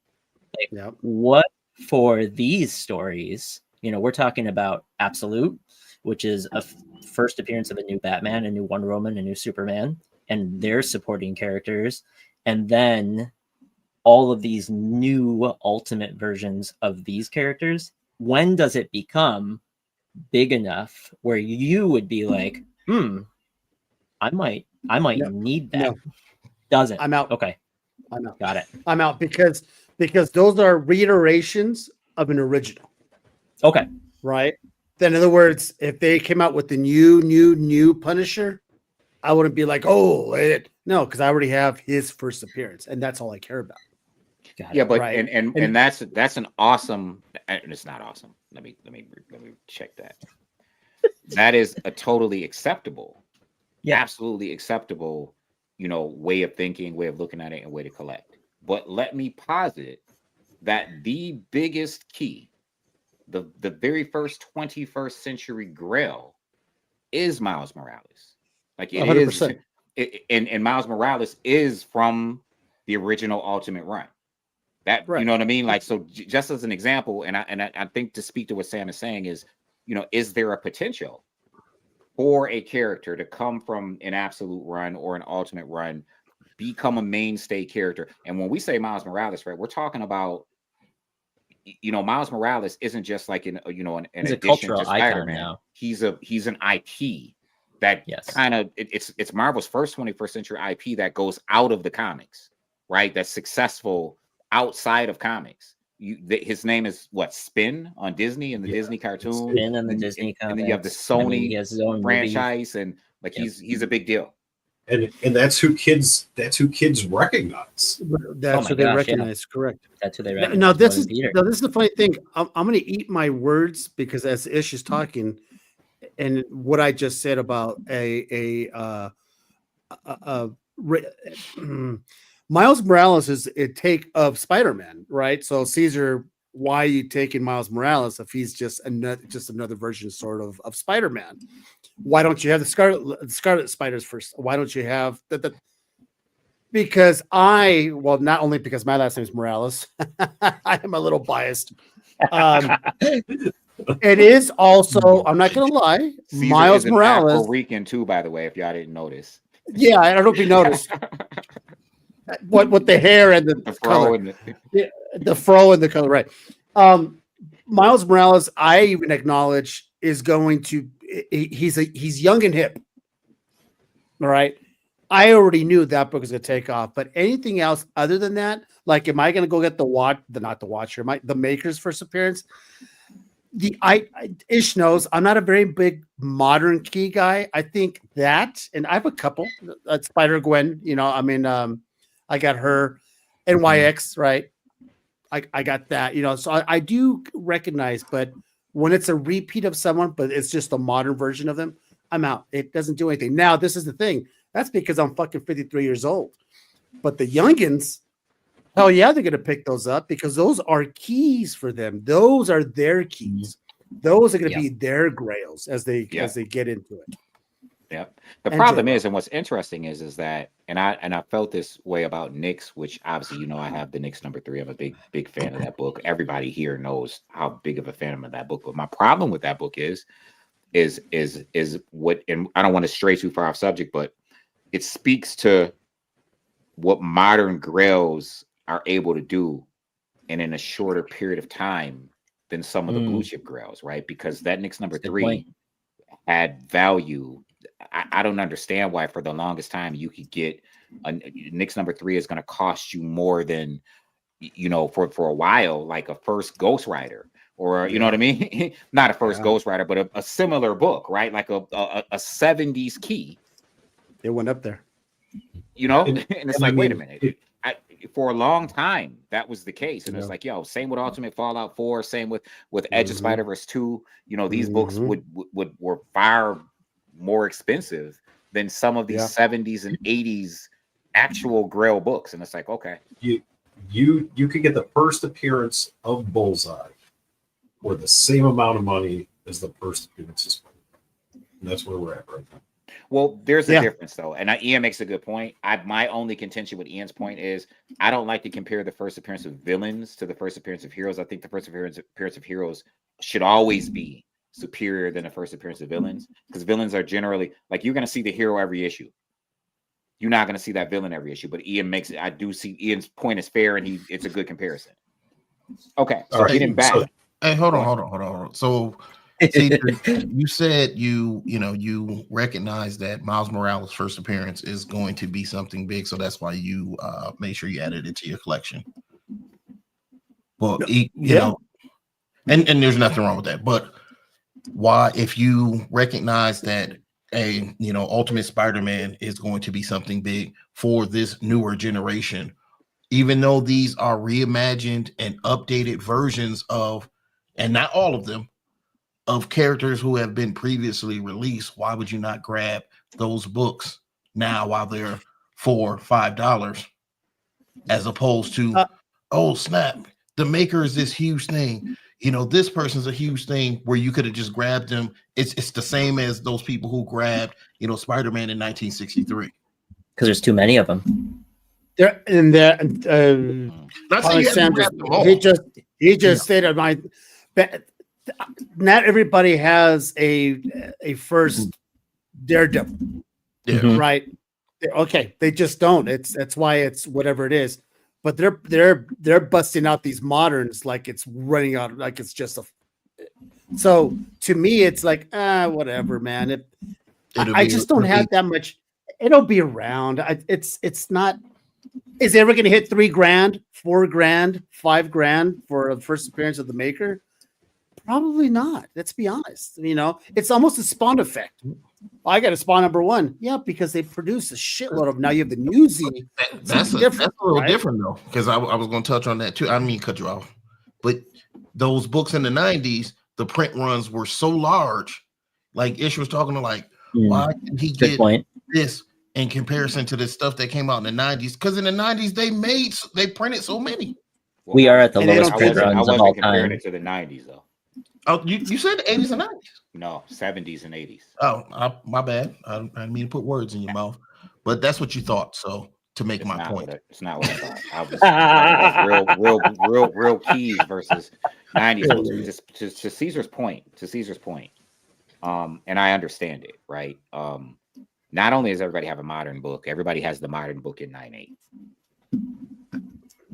Like, what for these stories? We're talking about Absolute, which is a first appearance of a new Batman, a new Wonder Woman, a new Superman, and their supporting characters. And then all of these new Ultimate versions of these characters. When does it become big enough where you would be like, I might need that? No. Doesn't. I'm out. Okay. I'm out. Got it. I'm out because those are reiterations of an original. Okay. Right. Then, in other words, if they came out with the new Punisher, I wouldn't be like, no, because I already have his first appearance, and that's all I care about. Yeah, but right. and that's an awesome. And it's not awesome. Let me check that. That is a totally acceptable, absolutely acceptable, way of thinking, way of looking at it, and way to collect. But let me posit that the biggest key, the very first 21st century Grail, is Miles Morales. Like it 100%. And Miles Morales is from the original Ultimate Run. That you know what I mean? Like, so just as an example, and I think to speak to what Sam is saying is, is there a potential for a character to come from an Absolute Run or an Ultimate Run, become a mainstay character? And when we say Miles Morales, right, we're talking about Miles Morales isn't just like an He's a addition cultural to icon Spider-Man. now. He's an IP that Yes. kind of it's Marvel's first 21st century IP that goes out of the comics, right? That's successful outside of comics. His name is what, Spin on Disney and the Disney cartoon, Spin and the and, Disney and then you have the comics. I mean, Sony he has his own franchise, and like Yep. he's a big deal. And that's who kids recognize. That's my who they gosh, yeah. recognize. Correct. That's who they recognize. Now this more is than Peter. now this is the funny thing. I'm going to eat my words because as Ish is talking, and what I just said about Miles Morales is a take of Spider-Man, right? So Caesar, why are you taking Miles Morales if he's just another version sort of Spider-Man? Why don't you have the Scarlet Spiders first? Why don't you have the because not only because my last name is Morales, I am a little biased. It is also, I'm not going to lie, Caesar Miles is an Morales. Afro-Rican too, by the way, if y'all didn't notice. Yeah, I don't know if you noticed. What the hair and the fro color. and The fro and the color, right? Miles Morales, I even acknowledge, is going to. He's young and hip. All right, I already knew that book was going to take off, but anything else other than that, like, am I going to go get the Maker's first appearance? Ish knows I'm not a very big modern key guy. I think that, and I have a couple. Spider Gwen, I got her, NYX, right? I got that, so I do recognize, but when it's a repeat of someone, but it's just a modern version of them, I'm out. It doesn't do anything. Now, this is the thing. That's because I'm fucking 53 years old. But the youngins, hell yeah, they're going to pick those up because those are keys for them. Those are their keys. Those are going to be their grails as they get into it. Yep. The problem is, and what's interesting is that, and I felt this way about Knicks, which obviously, I have the Knicks #3. I'm a big fan of that book. Everybody here knows how big of a fan I'm of that book. But my problem with that book is what, and I don't want to stray too far off subject, but it speaks to what modern grails are able to do, and in a shorter period of time than some of the blue chip grails, right? Because that Knicks #3 had value. I don't understand why for the longest time you could get a Knicks #3 is going to cost you more than, for a while, like a first Ghost Rider, or you know what I mean? Not a first Ghost Rider, but a similar book, right? Like a 70s key. It went up there. And it's like, wait a minute. For a long time, that was the case. And it's like, same with Ultimate Fallout 4, same with Edge of Spider-Verse 2. These books were far more expensive than some of these 70s and 80s actual Grail books. And it's like, okay. You could get the first appearance of Bullseye for the same amount of money as the first appearance of Spider-Man. And that's where we're at right now. Well, there's a difference, though. And Ian makes a good point. My only contention with Ian's point is I don't like to compare the first appearance of villains to the first appearance of heroes. I think the first appearance of heroes should always be superior than the first appearance of villains, because villains are generally, like, you're going to see the hero every issue. You're not going to see that villain every issue. But I do see Ian's point is fair, and it's a good comparison. Okay, so getting back. Hey, hold on. So you said you recognize that Miles Morales' first appearance is going to be something big, so that's why you made sure you added it to your collection. Well, and there's nothing wrong with that. But why, if you recognize that Ultimate Spider-Man is going to be something big for this newer generation, even though these are reimagined and updated versions of, and not all of them, of characters who have been previously released, why would you not grab those books now while they're $4 or $5, as opposed to, oh snap, the Maker is this huge thing, this person's a huge thing, where you could have just grabbed them. It's the same as those people who grabbed Spider-Man in 1963, because there's too many of them. There and there. Not saying you have to grab them all. He just stated not everybody has a first Daredevil, right? Okay, they just don't. That's why it's whatever it is. but they're busting out these moderns like it's running out, like it's just a. So to me, it's like whatever, man. I just don't have that much. It'll be around. It's not. Is it ever going to hit $3 grand, $4 grand, $5 grand for the first appearance of the maker? Probably not. Let's be honest. You know, it's almost a Spawn effect. I got a Spawn #1. Yeah, because they produce a shitload of. Now you have the newsy. That's a little different though, because I was going to touch on that too. I mean, cut you off, but those books in the 90s, the print runs were so large. Like Ish was talking to, like, why did he get this in comparison to the stuff that came out in the 90s? Because in the 90s they printed so many. Well, we are at the lowest print runs of all comparing time. it to the 90s though. Oh, you said the 80s and 90s? No, 70s and 80s. Oh, my bad. I didn't mean to put words in your mouth, but that's what you thought. So to make my point, it's not what I thought. I was talking about real keys versus 90s. Just to Caesar's point. And I understand it, right? Not only does everybody have a modern book, everybody has the modern book in 9.8.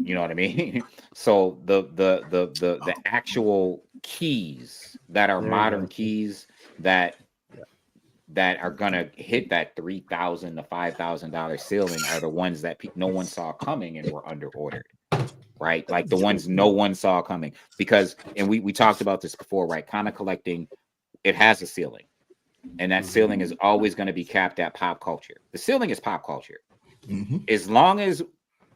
You know what I mean? So the actual keys that are modern keys that are gonna hit that $3,000 to $5,000 ceiling are the ones that no one saw coming and were under ordered, right? Like the ones no one saw coming, because, and we talked about this before, right? Comic collecting, it has a ceiling, and that ceiling is always going to be capped at pop culture. The ceiling is pop culture. As long as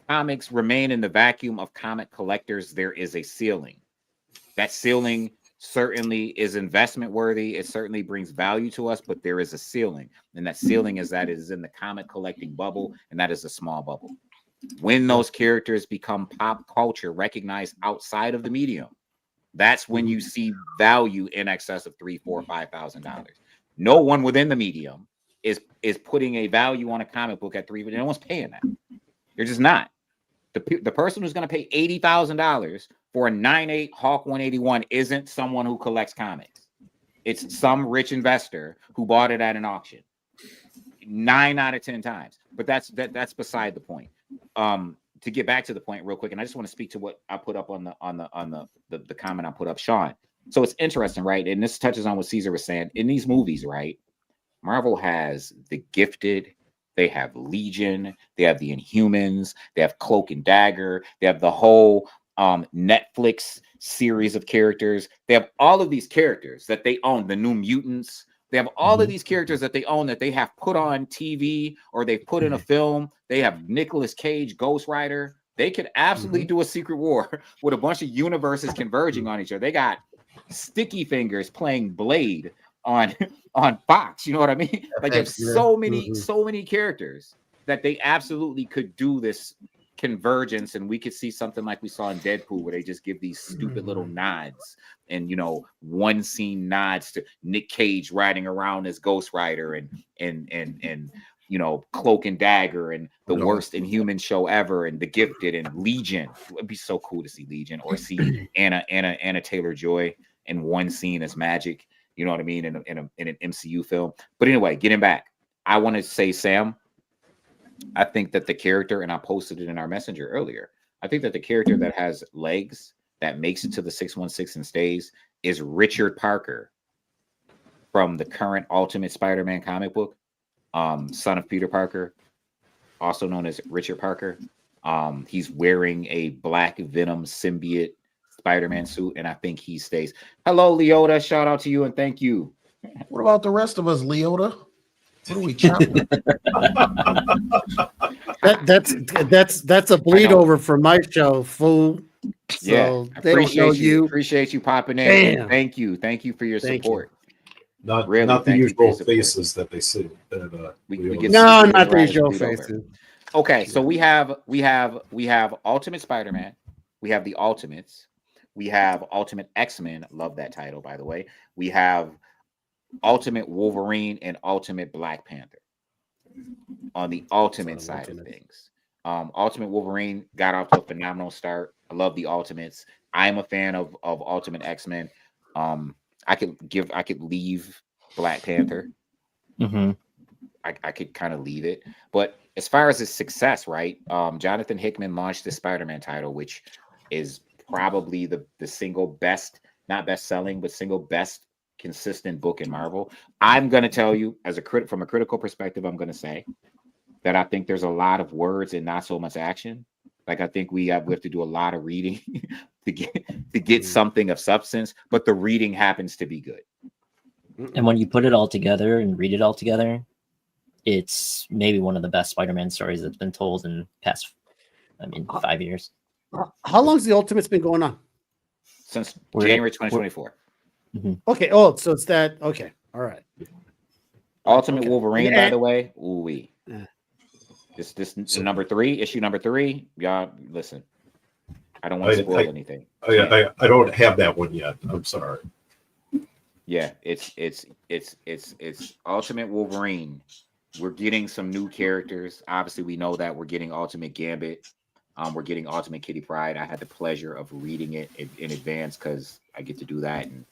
comics remain in the vacuum of comic collectors, there is a ceiling. That ceiling certainly is investment worthy. It certainly brings value to us, but there is a ceiling, and that ceiling is in the comic collecting bubble, and that is a small bubble. When those characters become pop culture, recognized outside of the medium, that's when you see value in excess of $3,000, $4,000, $5,000. No one within the medium is putting a value on a comic book at $3,000. No one's paying that. They're just not. The person who's going to pay $80,000 for a 9.8 Hawk 181 isn't someone who collects comics. It's some rich investor who bought it at an auction 9 out of 10 times. But that's beside the point. To get back to the point real quick, and I just want to speak to what I put up on the comment I put up, Sean. So it's interesting, right? And this touches on what Caesar was saying. In these movies, right? Marvel has The Gifted. They have Legion, they have the Inhumans, they have Cloak and Dagger, they have the whole Netflix series of characters. They have all of these characters that they own, the New Mutants. They have all of these characters that they own that they have put on TV or they've put in a film. They have Nicolas Cage, Ghost Rider. They could absolutely do a Secret War with a bunch of universes converging on each other. They got Sticky Fingers playing Blade on Fox, you know what I mean? Like there's so many characters that they absolutely could do this convergence, and we could see something like we saw in Deadpool where they just give these stupid little nods, and one scene nods to Nick Cage riding around as Ghost Rider and Cloak and Dagger and the worst Inhuman show ever and The Gifted and Legion. It'd be so cool to see Legion or see Anna Taylor-Joy in one scene as Magic. You know what I mean? In an MCU film. But anyway, getting back, I want to say, Sam, I think that the character, and I posted it in our messenger earlier, I think that the character that has legs, that makes it to the 616 and stays, is Richard Parker from the current Ultimate Spider-Man comic book, son of Peter Parker, also known as Richard Parker. He's wearing a black Venom symbiote Spider-Man suit, and I think he stays. Hello, Leota. Shout out to you and thank you. What about the rest of us, Leota? What are we chopping? That's a bleed over from my show, fool. So they don't know you. Appreciate you popping in. Damn. Thank you for your support. Not the usual faces that they see. We get not the usual faces. Okay, so we have Ultimate Spider-Man. We have the Ultimates. We have Ultimate X-Men. Love that title, by the way. We have Ultimate Wolverine and Ultimate Black Panther on the Ultimate side of things. Ultimate Wolverine got off to a phenomenal start. I love the Ultimates. I'm a fan of Ultimate X-Men. I could leave Black Panther. I could kind of leave it, but as far as its success, right? Jonathan Hickman launched the Spider-Man title, which is probably the single best, not best selling, but single best consistent book in Marvel. I'm going to tell you, as a critic, from a critical perspective, I'm going to say that I think there's a lot of words and not so much action. Like I think we have to do a lot of reading to get something of substance, but the reading happens to be good. And when you put it all together and read it all together, it's maybe one of the best Spider-Man stories that's been told in past, 5 years. How long's the Ultimate's been going on? Since January 2024. Okay. Oh, so it's that. Okay. All right. Ultimate Okay. Wolverine, by the way. Ooh wee. Yeah. This number 3, issue number 3. Y'all listen. I don't want to spoil anything. I don't have that one yet. I'm sorry. Yeah, it's Ultimate Wolverine. We're getting some new characters. Obviously, we know that we're getting Ultimate Gambit. We're getting Ultimate Kitty Pryde. I had the pleasure of reading it in advance because I get to do that. And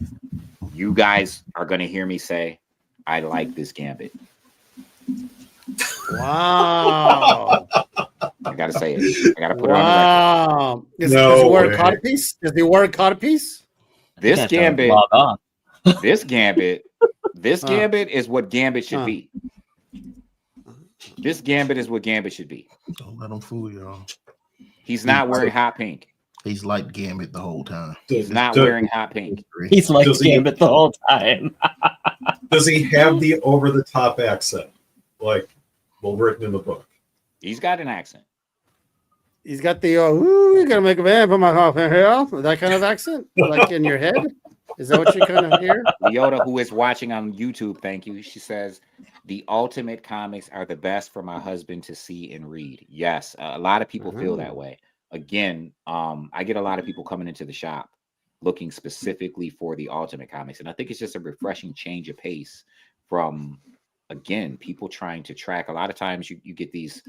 you guys are going to hear me say, I like this Gambit. Wow. I got to say it. I got to put it on the record. Does he wear a codpiece? Does he wear a codpiece? This Gambit, log off. this Gambit is what Gambit should be. This Gambit is what Gambit should be. Don't let him fool y'all. He's not wearing hot pink. He's like Gambit the whole time. He's not wearing hot pink. He's like Gambit the whole time. Does he have the over-the-top accent, like written in the book? He's got an accent. He's got the you gotta make a man put my half in here. That kind of accent, like in your head. Is that what you kind of hear? Leota, who is watching on YouTube, thank you. She says, the Ultimate comics are the best for my husband to see and read. Yes, a lot of people feel that way. Again, I get a lot of people coming into the shop looking specifically for the Ultimate comics. And I think it's just a refreshing change of pace from, again, people trying to track. A lot of times you get these,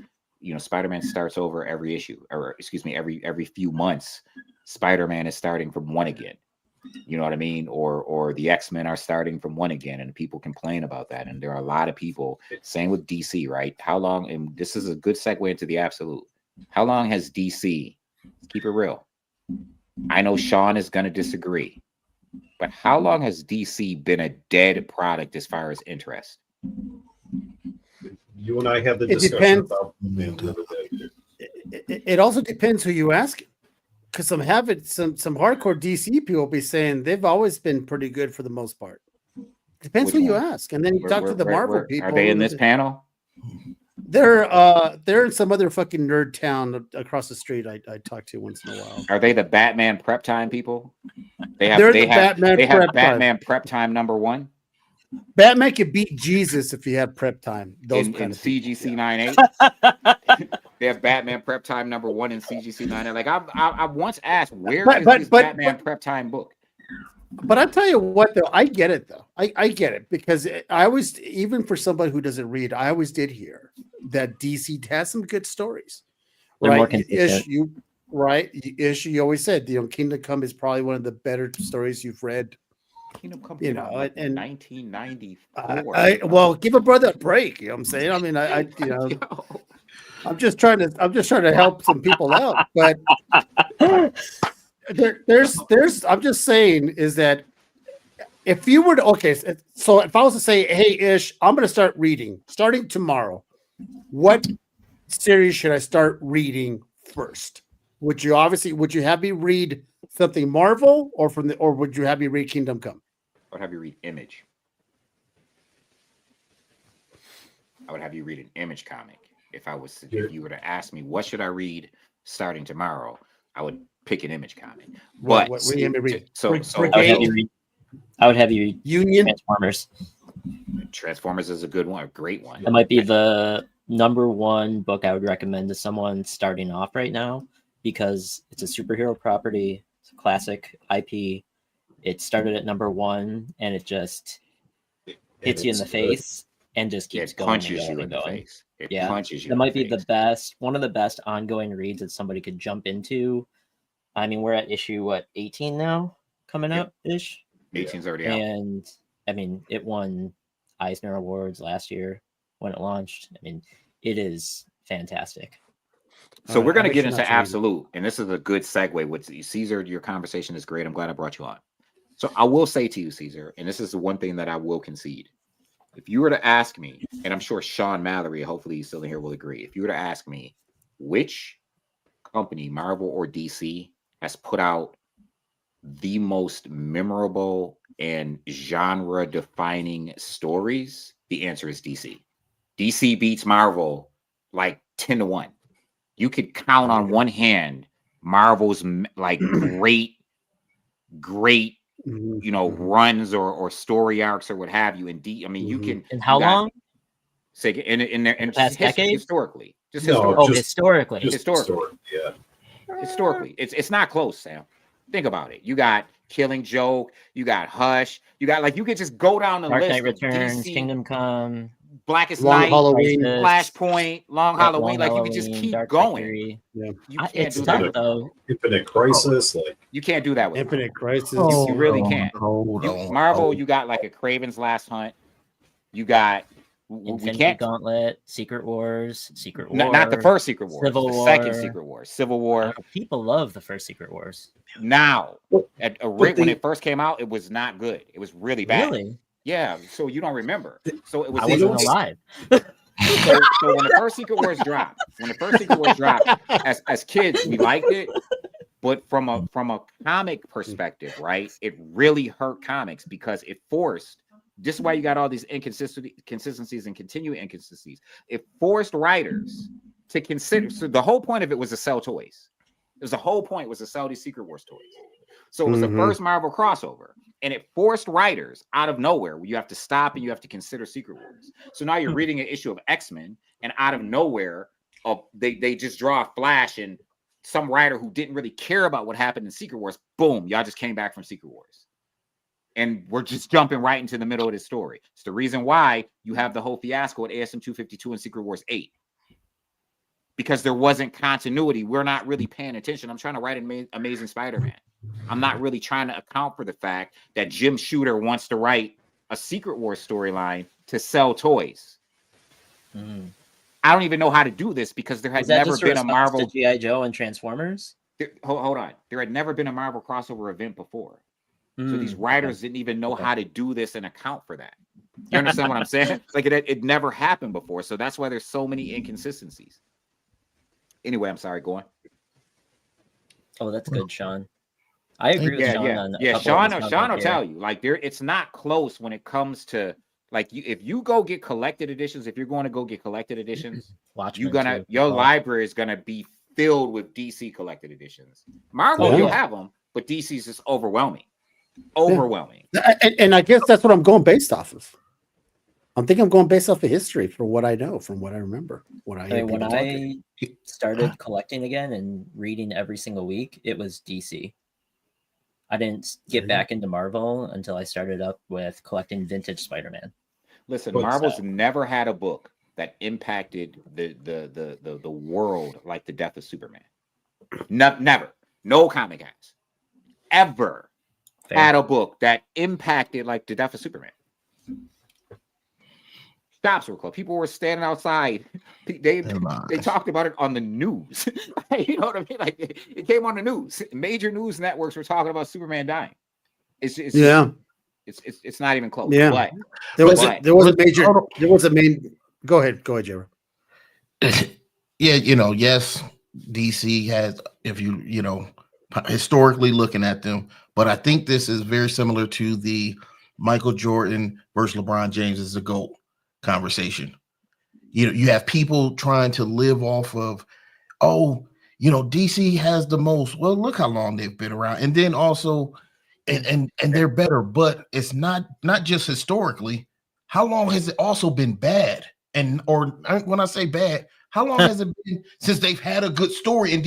Spider-Man starts over every issue, or excuse me, every few months, Spider-Man is starting from 1 again. You know what I mean? Or the X-Men are starting from 1 again, and people complain about that. And there are a lot of people, same with DC, right? How long, and this is a good segue into the absolute. How long has DC, keep it real, I know Sean is going to disagree, but how long has DC been a dead product as far as interest? You and I have the discussion about it also depends who you ask. Because some hardcore DC people be saying they've always been pretty good for the most part. Depends who you ask, and then you talk to the Marvel people. Are they in this panel? They're in some other fucking nerd town across the street. I talk to once in a while. Are they the Batman Prep Time people? They have Batman Prep Time #1. Batman could beat Jesus if he had prep time. Those in kind of CGC 98. They have Batman Prep Time #1 in CGC 98. Like I once asked, where is this Batman Prep Time book? But I tell you what, though, I get it though. I get it because I always, even for somebody who doesn't read, I always did hear that DC has some good stories. They're right? more consistent. You always said, Kingdom Come is probably one of the better stories you've read. Kingdom Come, and 1994. Well, give a brother a break. You know what I'm saying? I mean, I'm just trying to help some people out, but there's I'm just saying is that if you were to so if I was to say, hey Ish, I'm going to start reading starting tomorrow, what series should I start reading first? Would you have me read something Marvel or would you have me read Kingdom Come? I would have you read Image. I would have you read an Image comic. If you were to ask me what should I read starting tomorrow, I would pick an Image comic. But what do you read? I would have you read Union Transformers. Transformers is a good one, a great one. That might be the #1 book I would recommend to someone starting off right now because it's a superhero property. It's a classic IP. It started at #1 and it just hits you in the face and just keeps going. Punches you in the face. Punches you. That might be one of the best ongoing reads that somebody could jump into. I mean, we're at issue 18 now, coming up ish. 18's already out. And I mean, it won Eisner Awards last year when it launched. I mean, it is fantastic. So we're going to I get bet you into not to read it. absolute, and this is a good segue with Caesar. Your conversation is great. I'm glad I brought you on. So I will say to you, Caesar, and this is the one thing that I will concede. If you were to ask me, and I'm sure Sean Mallory, hopefully he's still in here, will agree. If you were to ask me which company, Marvel or DC, has put out the most memorable and genre-defining stories, the answer is DC. DC beats Marvel like 10-1. You could count on one hand Marvel's like great, you know, runs or story arcs or what have you. And I mean, you can. And how long? Say in there and past decade? Historically, just No, historically. Historically. Just Historically. yeah. Historically, it's not close, Sam. Think about it. You got Killing Joke, you got Hush, you got like you could just go down the Dark list. Knight Returns, DC, Kingdom Come, Blackest Long Night, Halloween. Flashpoint, Long Halloween. Long Like you could just Halloween, keep Dark going. Victory. Yeah. You can't It's do tough that. though. Infinite Crisis, like You can't do that with Infinite Crisis. You really Hold on, can't. hold on. Marvel, you got like a Craven's Last Hunt. You got we Infinity can't Gauntlet, Secret Wars, Secret War. not the first Secret Wars, Civil the second War. Secret Wars, Civil War. People love the first Secret Wars. Now, at a rate the- when it first came out, it was not good. It was really bad. Really? Yeah. So you don't remember. So it was. I wasn't alive. So when the first Secret Wars dropped, as kids, we liked it. But from a comic perspective, right, it really hurt comics because it forced. This is why you got all these consistencies and continuing inconsistencies. It forced writers to consider. So the whole point of it was to sell toys. The whole point was to sell these Secret Wars toys. So it was the first Marvel crossover, and it forced writers out of nowhere where you have to stop and you have to consider Secret Wars. So now you're reading an issue of X-Men, and out of nowhere, they just draw a Flash, and some writer who didn't really care about what happened in Secret Wars, boom, y'all just came back from Secret Wars. And we're just jumping right into the middle of the story. It's the reason why you have the whole fiasco at ASM 252 and Secret Wars 8. Because there wasn't continuity. We're not really paying attention. I'm trying to write an Amazing Spider-Man. I'm not really trying to account for the fact that Jim Shooter wants to write a Secret Wars storyline to sell toys. I don't even know how to do this because there had never been a Marvel G.I. Joe and Transformers. Hold on. There had never been a Marvel crossover event before. So these writers didn't even know how to do this and account for that. You understand what I'm saying? Like it never happened before. So that's why there's so many inconsistencies. Anyway, I'm sorry, go on. Oh, that's good, Sean. I agree with Sean on that. Yeah, Sean will tell you. Like it's not close when it comes to like if you go get collected editions, if you're going to go get collected editions, your library is gonna be filled with DC collected editions. Marvel, you'll have them, but DC's just overwhelming. And I guess that's what I'm going based off of. I'm thinking I'm going based off of history for what I know, from what I remember. When I started collecting again and reading every single week, it was DC. I didn't get back into Marvel until I started up with collecting vintage Spider-Man. Listen, Marvel's never had a book that impacted the world like the death of Superman. Never. No comic has ever had a book that impacted like the death of Superman. Shops were closed. People were standing outside. They talked about it on the news. You know what I mean? Like it came on the news. Major news networks were talking about Superman dying. It's not even close. Yeah, but there was a main. Go ahead, Jared. Yeah, yes, DC has, if you historically looking at them, but I think this is very similar to the Michael Jordan versus LeBron James as the GOAT conversation. You have people trying to live off of, DC has the most. Well, look how long they've been around, and then also, and they're better. But it's not just historically. How long has it also been bad? Or when I say bad, how long has it been since they've had a good story? And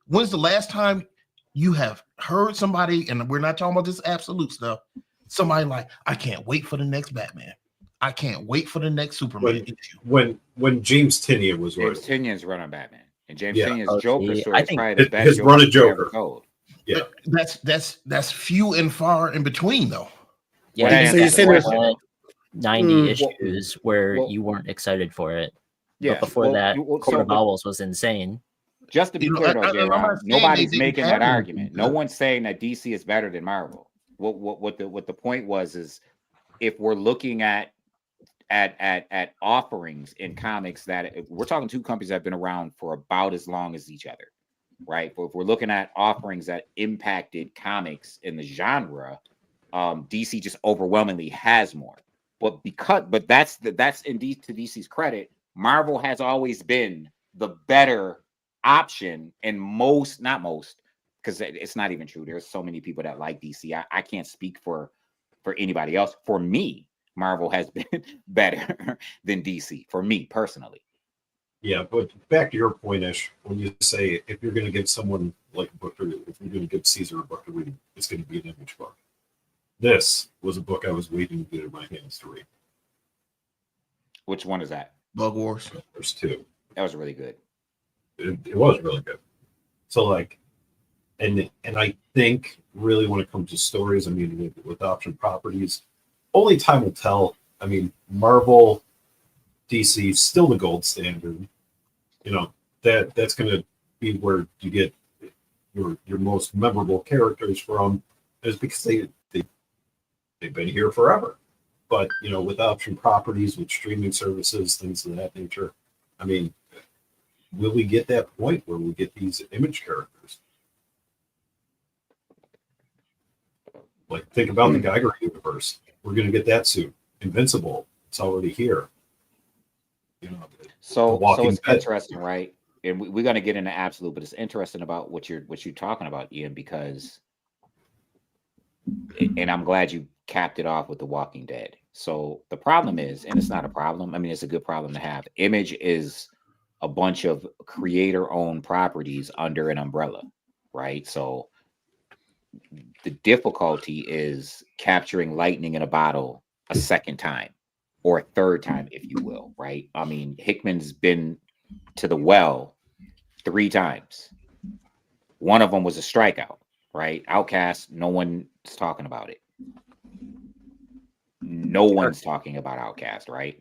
when's the last time you have heard somebody, and we're not talking about this absolute stuff, somebody like, I can't wait for the next Batman. I can't wait for the next Superman issue. When James Tynion was running. James Tynion's run on Batman. And James Tynion's Joker story is probably the best his run of Joker. Yeah. That's few and far in between though. Yeah, so you're saying there's 90 issues where you weren't excited for it. But before that, Court of Owls was insane. Just to be clear, though, J-Rob, nobody's making that argument. No one's saying that DC is better than Marvel. What the point was is, if we're looking at offerings in comics, that we're talking two companies that have been around for about as long as each other, right? But if we're looking at offerings that impacted comics in the genre, DC just overwhelmingly has more. But that's indeed to DC's credit, Marvel has always been the better option in not most, because it's not even true. There's so many people that like DC. I can't speak for anybody else. For me, Marvel has been better than DC, for me personally. Yeah, but back to your point, Ish, when you say if you're going to give someone like a book, if you're going to give Caesar a book to read, it's going to be an Image book. This was a book I was waiting to get in my hands to read. Which one is that? Bug Wars. There's two. That was really good. It was really good. So like, and I think really when it comes to stories, I mean, with option properties, only time will tell. I mean, Marvel, DC, still the gold standard. You know, that's going to be where you get your most memorable characters from, is because they've been here forever. But, you know, with option properties, with streaming services, things of that nature, I mean, will we get that point where we get these Image characters? Like, think about the Geiger universe. We're going to get that soon. Invincible, it's already here. You know, so it's interesting, right? And we're going to get into absolute, but it's interesting about what you're talking about, Ian, because, and I'm glad you capped it off with The Walking Dead. So the problem is, and it's not a problem, I mean, it's a good problem to have. Image is a bunch of creator-owned properties under an umbrella, right? So the difficulty is capturing lightning in a bottle a second time, or a third time, if you will, right? I mean, Hickman's been to the well 3 times. One of them was a strikeout, right? Outcast, no one's talking about it. No one's talking about Outcast, right?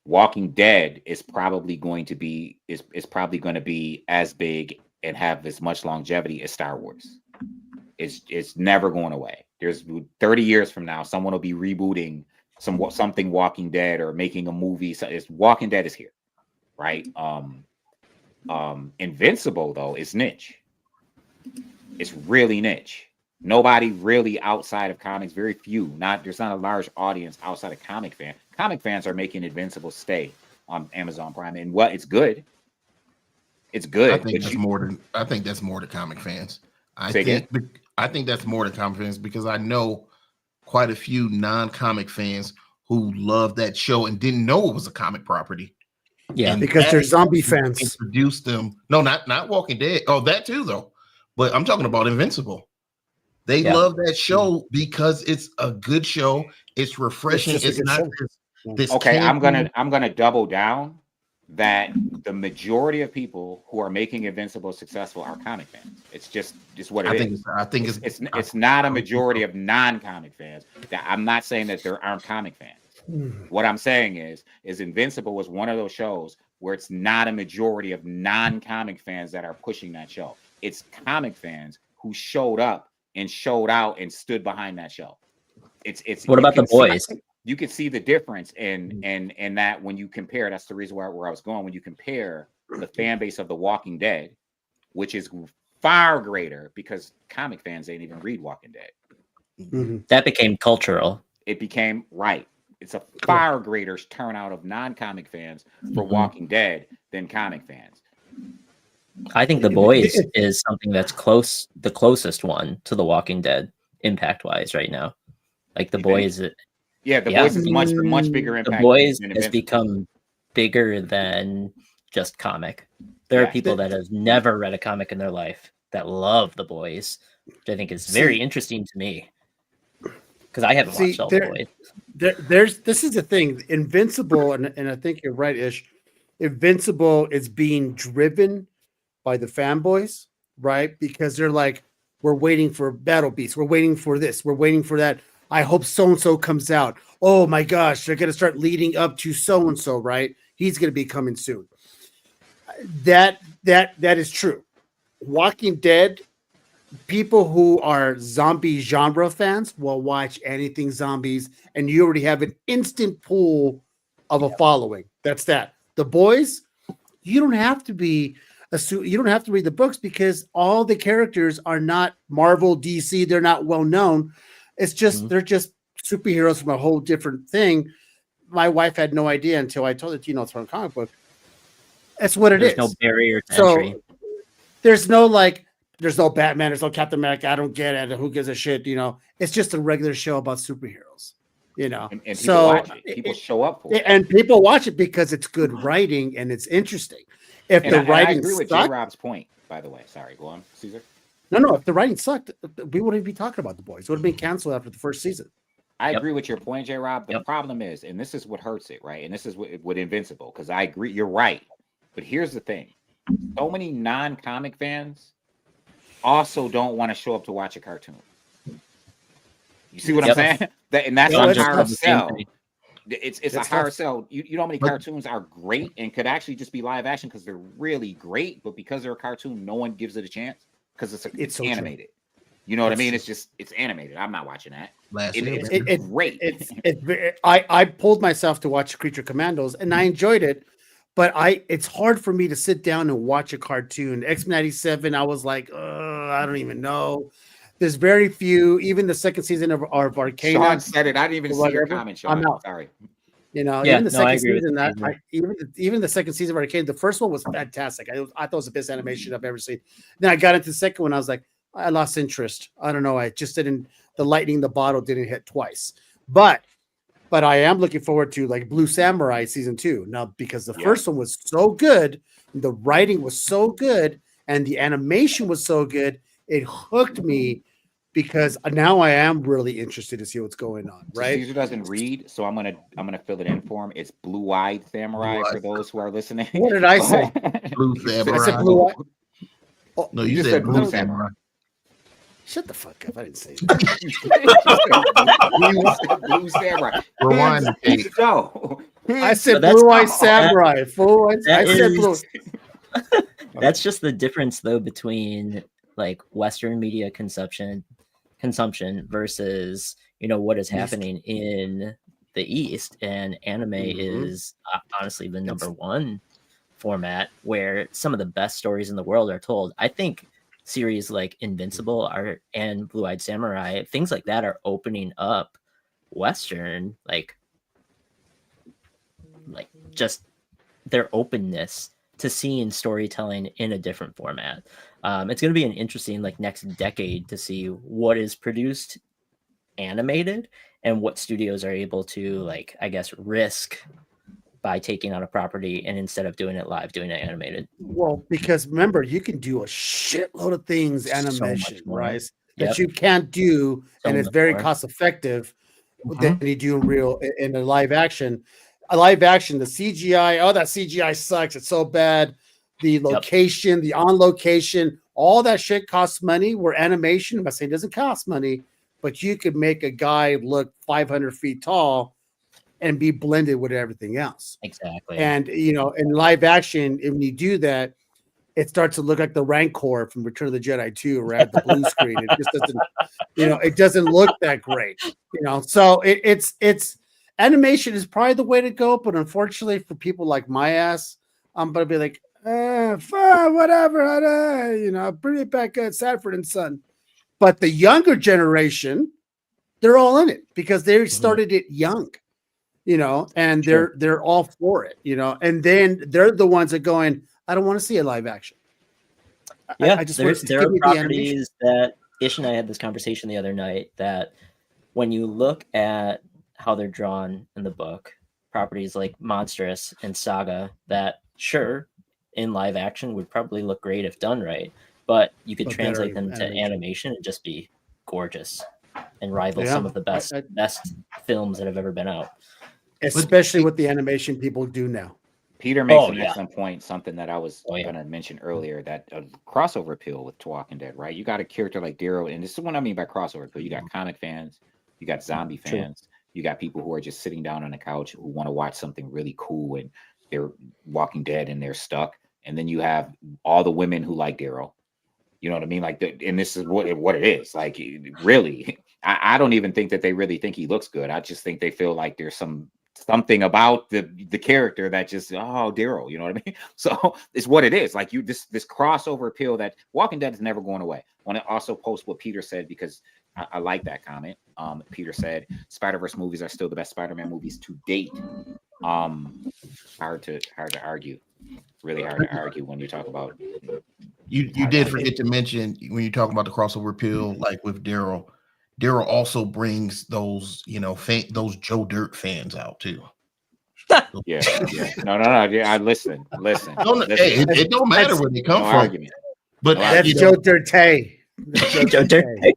Walking Dead is probably going to be as big and have as much longevity as Star Wars. It's never going away. There's 30 years from now, someone will be rebooting something Walking Dead or making a movie. So it's Walking Dead is here, right? Invincible though is niche. It's really niche. Nobody really outside of comics, very few. There's not a large audience outside of comic fans. Comic fans are making Invincible stay on Amazon Prime, and it's good. It's good. I think that's more to comic fans. I think that's more to comic fans because I know quite a few non-comic fans who love that show and didn't know it was a comic property. Yeah, and because they're zombie fans. Introduced them. No, not Walking Dead. Oh, that too, though. But I'm talking about Invincible. They love that show because it's a good show. It's refreshing. It's not this. Okay, I'm gonna double down that the majority of people who are making Invincible successful are comic fans. It's just what it is. I think it's not a majority of non-comic fans. That I'm not saying that there aren't comic fans. What I'm saying is Invincible was one of those shows where it's not a majority of non-comic fans that are pushing that show. It's comic fans who showed up and showed out and stood behind that show. It's what about The Boys? You can see the difference in that when you compare. That's the reason where I was going. When you compare the fan base of The Walking Dead, which is far greater because comic fans ain't even read Walking Dead. Mm-hmm. That became cultural. It became right. It's a far greater turnout of non-comic fans for Walking Dead than comic fans. I think The Boys is something that's the closest one to The Walking Dead impact-wise right now. Like The Boys, Boys is much bigger impact. The Boys has become bigger than just comic. There are people that have never read a comic in their life that love The Boys, which I think is very interesting to me because I haven't watched all The Boys. This is the thing, Invincible, and I think you're right, Ish. Invincible is being driven by the fanboys, right? Because they're like, we're waiting for Battle Beast. We're waiting for this. We're waiting for that. I hope so-and-so comes out. Oh my gosh, they're going to start leading up to so-and-so, right? he's going to be coming soon. That is true. Walking Dead, people who are zombie genre fans will watch anything zombies, and you already have an instant pool of a following. That's that. The Boys, you don't have to be you don't have to read the books because all the characters are not Marvel, DC. They're not well known. It's just they're just superheroes from a whole different thing. My wife had no idea until I told her, it's from a comic book. That's what it is. There's no barrier to entry. There's no Batman, there's no Captain America. I don't get it. Who gives a shit? It's just a regular show about superheroes. And people watch it. People show up for it. And people watch it because it's good writing and it's interesting. If the writing I agree with sucked, J-Rob's point, by the way. Sorry, go on, Caesar. No, if the writing sucked, we wouldn't be talking about The Boys. It would have been canceled after the first season. I agree with your point, J-Rob. The problem is, and this is what hurts it, right? And this is what Invincible, because I agree, you're right. But here's the thing. So many non-comic fans also don't want to show up to watch a cartoon. You see what I'm saying? That's a hard sell. It's a hard sell. You know how many cartoons are great and could actually just be live action because they're really great, but because they're a cartoon, no one gives it a chance because it's so animated. True. You know what I mean? It's animated. I'm not watching that. It's great. I pulled myself to watch Creature Commandos and I enjoyed it, but it's hard for me to sit down and watch a cartoon. X-Men 97, I was like, I don't even know. There's very few. Even the second season of Arcane. Sean said it. I didn't even see your comment, Sean. I'm out. Sorry. Even the second season, even the second season of Arcane, the first one was fantastic. I thought it was the best animation I've ever seen. Then I got into the second one. I was like, I lost interest. I don't know. I just didn't. The lightning in the bottle didn't hit twice. But I am looking forward to like Blue Samurai season 2 now because the first one was so good, the writing was so good, and the animation was so good. It hooked me. Because now I am really interested to see what's going on, right? Caesar doesn't read, so I'm gonna fill it in for him. It's Blue-Eyed Samurai for those who are listening. What did I say? Blue Samurai. I said Blue-Eyed. Oh, no, you said Blue Samurai. Shut the fuck up! I didn't say that. Blue Samurai. Rewind the tape. So I said Blue-Eyed Samurai. I said Blue. That's just the difference, though, between like Western media consumption versus what is happening in the East, and anime is honestly the number one format where some of the best stories in the world are told. I think series like Invincible and Blue-Eyed Samurai, things like that, are opening up Western like just their openness to seeing storytelling in a different format. It's going to be an interesting next decade to see what is produced animated and what studios are able to risk by taking on a property and instead of doing it live, doing it animated. Well, because remember, you can do a shitload of things animation, right? That you can't do, and it's very cost effective than you do in a live action. A live action, the CGI, that CGI sucks. It's so bad. The location, the on location, all that shit costs money. Where animation, I'm not saying it doesn't cost money, but you could make a guy look 500 feet tall and be blended with everything else. Exactly. And in live action, when you do that, it starts to look like the Rancor from Return of the Jedi 2, right? The blue screen. It just doesn't, it doesn't look that great. So it's animation is probably the way to go, but unfortunately for people like my ass, I'm gonna be like, whatever, bring it back at Sanford and Son. But the younger generation, they're all in it because they started it young, and they're all for it, and then they're the ones that going, I don't want to see a live action. Yeah, there are properties that Ish and I had this conversation the other night that when you look at how they're drawn in the book, properties like Monstrous and Saga that in live action would probably look great if done right, but you could translate them to animation and just be gorgeous and rival some of the best films that have ever been out. Especially with the animation people do now. Peter makes an excellent point, something that I was going to mention earlier, that crossover appeal with Walking Dead, right? You got a character like Daryl, and this is what I mean by crossover appeal. You got comic fans, you got zombie fans, you got people who are just sitting down on the couch who want to watch something really cool and they're Walking Dead and they're stuck, and then you have all the women who like Daryl. You know what I mean? Like, and this is what it is. Like, really, I don't even think that they really think he looks good. I just think they feel like there's something about the character that just, oh, Daryl, you know what I mean? So it's what it is. Like, this crossover appeal that Walking Dead is never going away. I want to also post what Peter said, because I like that comment. Peter said Spider-Verse movies are still the best Spider-Man movies to date. Hard to argue. Really hard to argue when you talk about. You did forget to mention, when you talk about the crossover appeal, like with Daryl also brings those, those Joe Dirt fans out too. Yeah. No. Yeah, I listen. Hey, it don't matter where they come from. Argument. But that's Joe Dirte. Joe Dirte.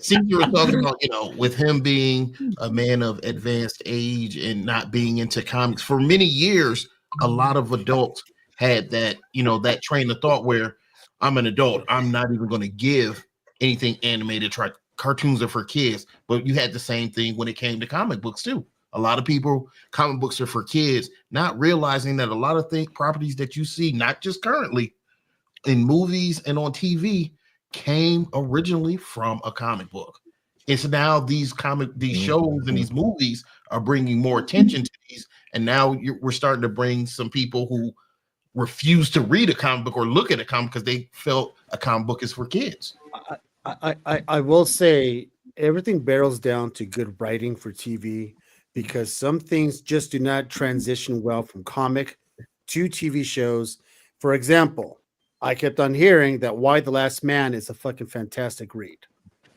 Caesar was talking about, with him being a man of advanced age and not being into comics for many years, a lot of adults had that, that train of thought where I'm an adult, I'm not even going to give anything animated. Cartoons are for kids. But you had the same thing when it came to comic books too. A lot of people, comic books are for kids, not realizing that a lot of properties that you see, not just currently in movies and on TV, came originally from a comic book. It's now these shows and these movies are bringing more attention to these, and now we're starting to bring some people who refuse to read a comic book or look at a comic because they felt a comic book is for kids. I will say everything barrels down to good writing for TV, because some things just do not transition well from comic to TV shows. For example, I kept on hearing that Why the Last Man is a fucking fantastic read.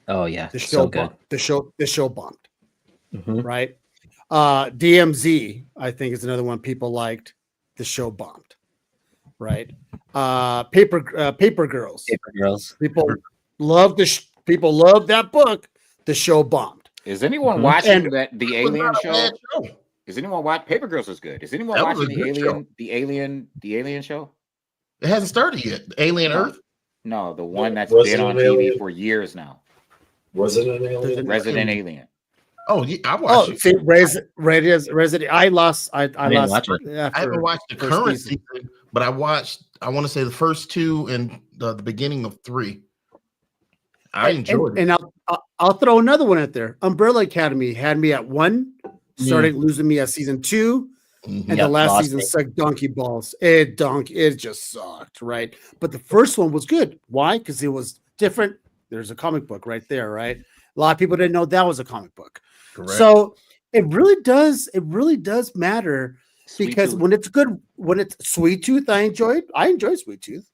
Oh yeah, the show so good. The show bombed, Mm-hmm. right? DMZ, I think, is another one people liked. The show bombed, right? Paper Girls. Paper Girls. People love people love that book. The show bombed. Is anyone watching the Alien show? Is anyone watching? Paper Girls is good. Is anyone watching the Alien show? It hasn't started yet. Alien Earth? No, the one that's been on TV for years now. Resident Alien? Resident Alien. Oh, yeah, I watched it. See, Resident. I lost. I didn't watch it. I haven't watched the current season, but I want to say the first two and the beginning of 3. I enjoyed it. And I'll throw another one out there. Umbrella Academy had me at 1, started losing me at season 2. And the last season sucked donkey balls. It just sucked, right? But the first one was good. Why? Because it was different. There's a comic book right there, right? A lot of people didn't know that was a comic book. Correct. So it really does matter, because when it's good, when it's Sweet Tooth, I enjoyed Sweet Tooth.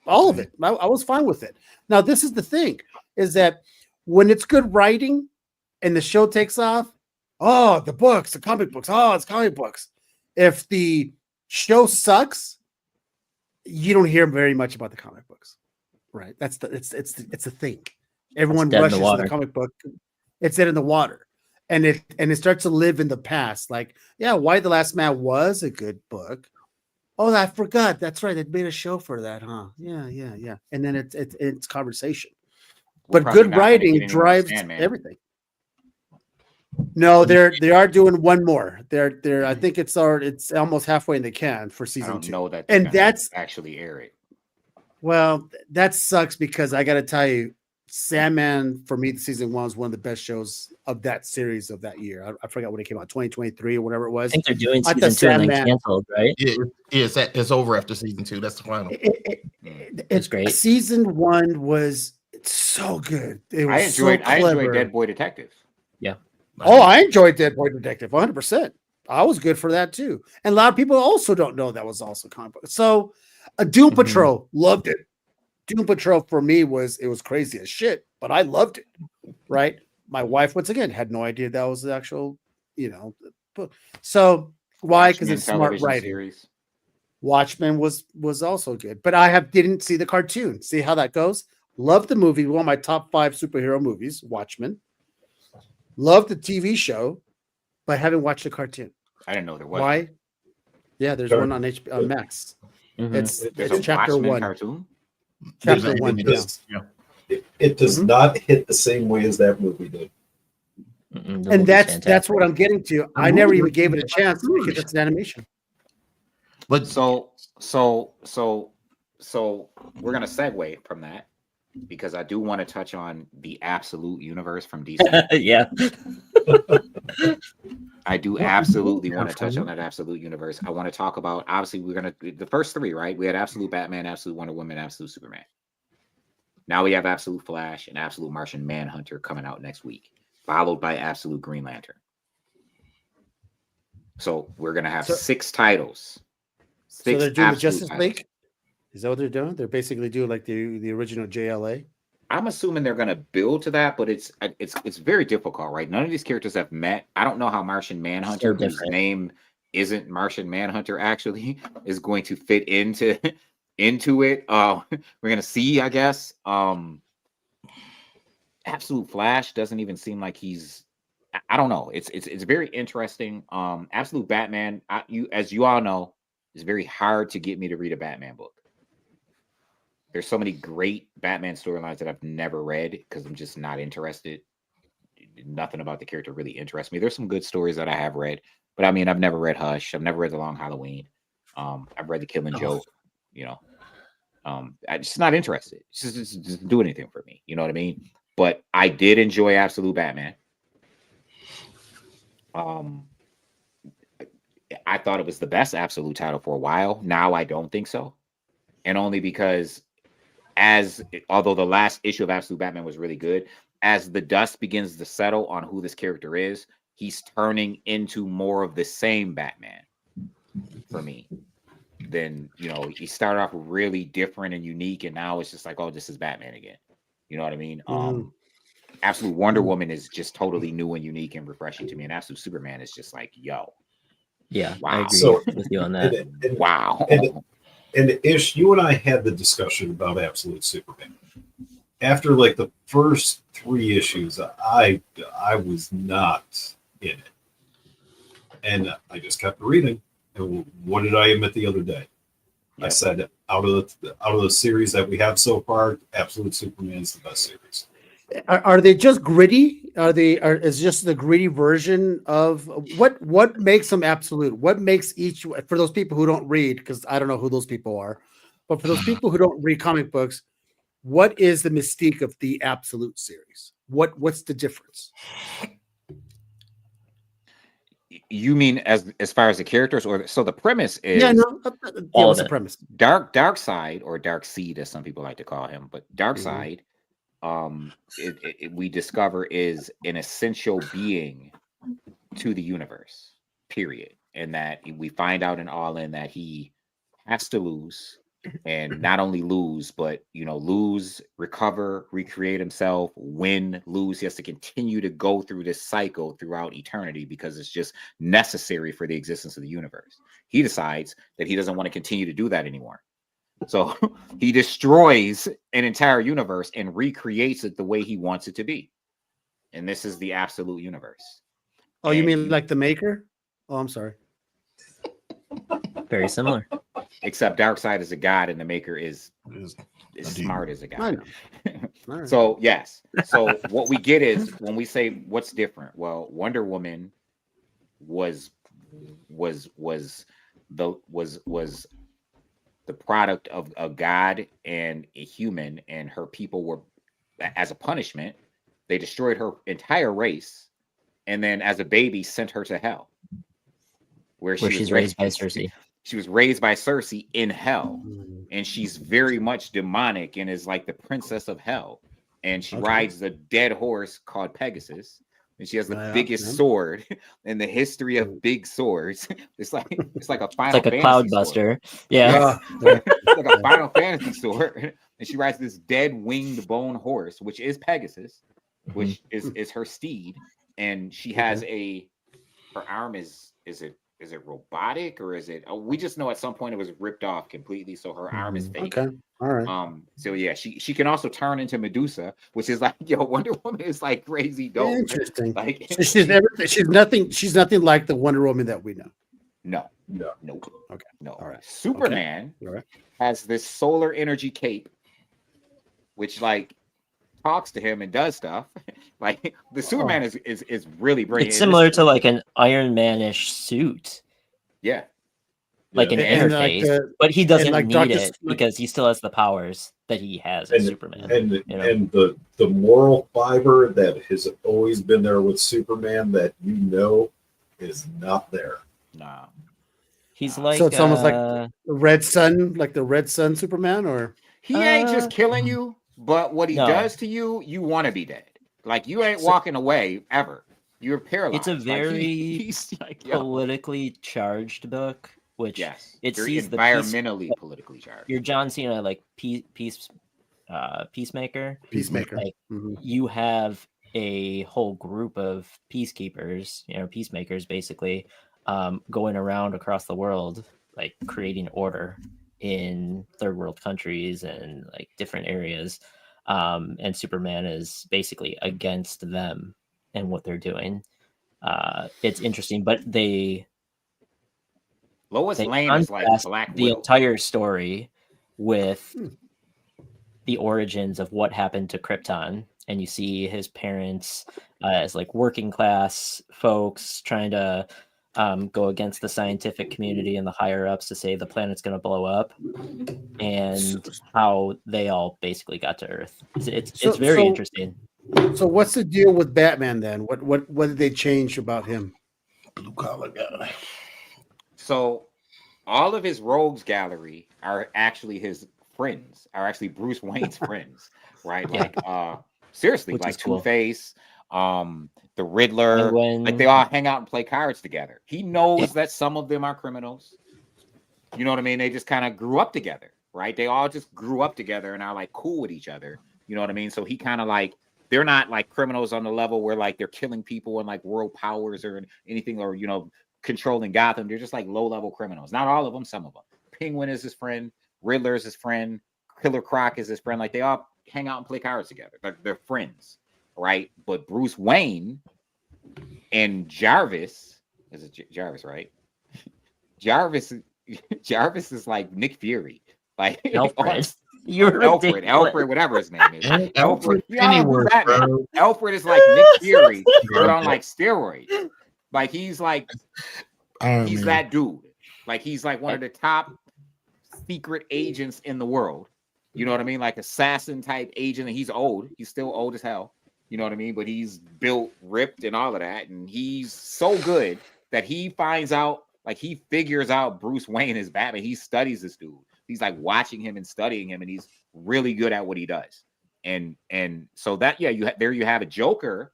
All of it. I was fine with it. Now, this is the thing, is that when it's good writing and the show takes off, oh, the books, the comic books, oh, it's comic books. If the show sucks, you don't hear very much about the comic books, right? It's the thing. Everyone rushes to the comic book. It's dead in the water, and it starts to live in the past. Like, yeah, Why the Last Man was a good book. Oh, I forgot. That's right. They made a show for that, huh? Yeah. And then it's conversation. But good writing drives everything. No, they are doing one more. They're I think it's almost halfway in the can for season 2. Know that, and that's actually air it. Well, that sucks, because I got to tell you, Sandman for me, season 1 was one of the best shows of that series of that year. I forgot when it came out, 2023 or whatever it was. I think they're doing season 2 and then canceled, right? It's over after season 2. That's the final. It's great. Season 1 was so good. I enjoyed Dead Boy Detective. Yeah. Oh, I enjoyed Dead Boy Detective 100%. I was good for that too. And a lot of people also don't know that was also comic book. So, Doom Patrol, loved it. Doom Patrol for me was crazy as shit, but I loved it. Right? My wife, once again, had no idea that was the actual, book. So why? Because it's smart writing. Series. Watchmen was also good, but didn't see the cartoon. See how that goes? Love the movie. One of my top 5 superhero movies, Watchmen. Love the TV show, but haven't watched the cartoon. I didn't know there was. Why? Yeah, there's one on HBO Max. Mm-hmm. It's chapter 1. Cartoon? Chapter 1. It does not hit the same way as that movie did. And that's what I'm getting to. I never even gave it a chance because it's an animation. But So we're gonna segue from that because I do want to touch on the absolute universe from DC. Yeah. I do absolutely want to touch on that absolute universe. I want to talk about, obviously, we're gonna the first three, right? We had absolute Batman, absolute Wonder Woman, absolute Superman. Now we have absolute Flash and absolute Martian Manhunter coming out next week, followed by absolute Green Lantern. So we're gonna have 6 titles. So they're doing the absolute Justice titles. League. Is that what they're doing? They're basically doing like the original JLA. I'm assuming they're going to build to that, but it's very difficult, right? None of these characters have met. I don't know how Martian Manhunter, whose name isn't Martian Manhunter, actually is going to fit into it. We're going to see, I guess. Absolute Flash doesn't even seem like he's. I don't know. It's very interesting. Absolute Batman, as you all know, it's very hard to get me to read a Batman book. There's so many great Batman storylines that I've never read because I'm just not interested. Nothing about the character really interests me. There's some good stories that I have read, but I mean, I've never read Hush. I've never read The Long Halloween. I've read The Killing Joke. I'm just not interested. It just doesn't do anything for me. You know what I mean? But I did enjoy Absolute Batman. I thought it was the best Absolute title for a while. Now I don't think so, and only because. Although the last issue of Absolute Batman was really good, as the dust begins to settle on who this character is, he's turning into more of the same Batman for me. Then, he started off really different and unique, and now it's just like, oh, this is Batman again. You know what I mean? Absolute Wonder Woman is just totally new and unique and refreshing to me, and Absolute Superman is just like, yo. Yeah, wow. I agree with you on that. Wow. And Ish, you and I had the discussion about Absolute Superman. After like the first 3 issues, I was not in it, and I just kept reading. And what did I admit the other day? Yep. I said out of the series that we have so far, Absolute Superman is the best series. Are they just gritty? Is just the gritty version of what makes them absolute? What makes each, for those people who don't read, because I don't know who those people are, but for those people who don't read comic books, what is the mystique of the absolute series? What's the difference? You mean as far as the characters, or so the premise is? What's the premise? Dark Side, or Dark Seed, as some people like to call him, but Dark Side. We discover is an essential being to the universe, period. And that we find out in All In that he has to lose, and not only lose, but lose, recover, recreate himself, win, lose. He has to continue to go through this cycle throughout eternity because it's just necessary for the existence of the universe. He decides that he doesn't want to continue to do that anymore. So he destroys an entire universe and recreates it the way he wants it to be. And this is the absolute universe. Oh, you mean like the Maker? Oh, I'm sorry. Very similar. Except Darkseid is a god and the Maker is smart as a god. I know. Right. So, yes. So what we get is, when we say what's different, well, Wonder Woman was the product of a god and a human, and her people were, as a punishment, they destroyed her entire race, and then as a baby sent her to hell, where she's raised by Cersei. She was raised by Cersei in hell, and she's very much demonic and is like the princess of hell, and she rides the dead horse called Pegasus. And she has the biggest sword in the history of big swords. It's like a Final Fantasy cloud buster. Sword. Yeah. It's like a Final Fantasy sword. And she rides this dead winged bone horse, which is Pegasus, which is her steed. And she has her arm is it robotic, or is it? We just know at some point it was ripped off completely, so her arm is fake. Okay, all right. So yeah, she can also turn into Medusa, which is like, Wonder Woman is like crazy dope. Interesting. Like so she's everything. She's nothing like the Wonder Woman that we know. No. Okay. No. All right. Superman has this solar energy cape, which like talks to him and does stuff. Like the Superman is really brilliant. It's similar to like an Iron Man-ish suit, yeah. like an And like interface, but he doesn't like need Dr. it because he still has the powers that he has as Superman. And you know? and the moral fiber that has always been there with Superman that is not there. Nah. He's like so it's almost like the Red Sun, like the Red Sun Superman, or He ain't just killing you, but what he no. does to you, you want to be dead. Like you ain't walking away ever. You're paralyzed. It's a very he's like, yo. politically charged book, which Yes, it you're sees environmentally politically charged. Your John Cena like peacemaker. Peacemaker. Like you have a whole group of peacekeepers, peacemakers, basically, going around across the world, like creating order in third world countries and like different areas. And Superman is basically against them and what they're doing. It's interesting, but Lois Lane is like Black the Widow. entire story with the origins of what happened to Krypton, and you see his parents as like working class folks trying to go against the scientific community and the higher ups to say the planet's going to blow up, and how they all basically got to Earth. It's very interesting. So what's the deal with Batman then? What did they change about him? Blue collar guy. So all of his rogues gallery are actually his friends, are actually Bruce Wayne's friends, right? Like seriously, Which like is cool. Two-Face, the Riddler, Penguin. like they all hang out and play cards together. He knows that some of them are criminals. You know what I mean? They just kind of grew up together, right? They all just grew up together and are like cool with each other. You know what I mean? So he kind of like, they're not like criminals on the level where like they're killing people and like world powers or anything, or, controlling Gotham. They're just like low-level criminals. Not all of them, some of them. Penguin is his friend. Riddler is his friend. Killer Croc is his friend. Like they all hang out and play cards together. Like they're friends, right? But Bruce Wayne and Jarvis, is it Jarvis, right? Jarvis is like Nick Fury. Like Alfred. Alfred, whatever his name is. Alfred Pennyworth, bro. Alfred is like Nick Fury, but on like steroids. Like he's like he's that dude. Like he's like one of the top secret agents in the world. You know what I mean? Like assassin type agent. And he's old. He's still old as hell. You know what I mean? But he's built, ripped, and all of that. And he's so good that he finds out, like he figures out Bruce Wayne is Batman. He studies this dude. He's like watching him and studying him, and he's really good at what he does. And so that, yeah, you have a Joker.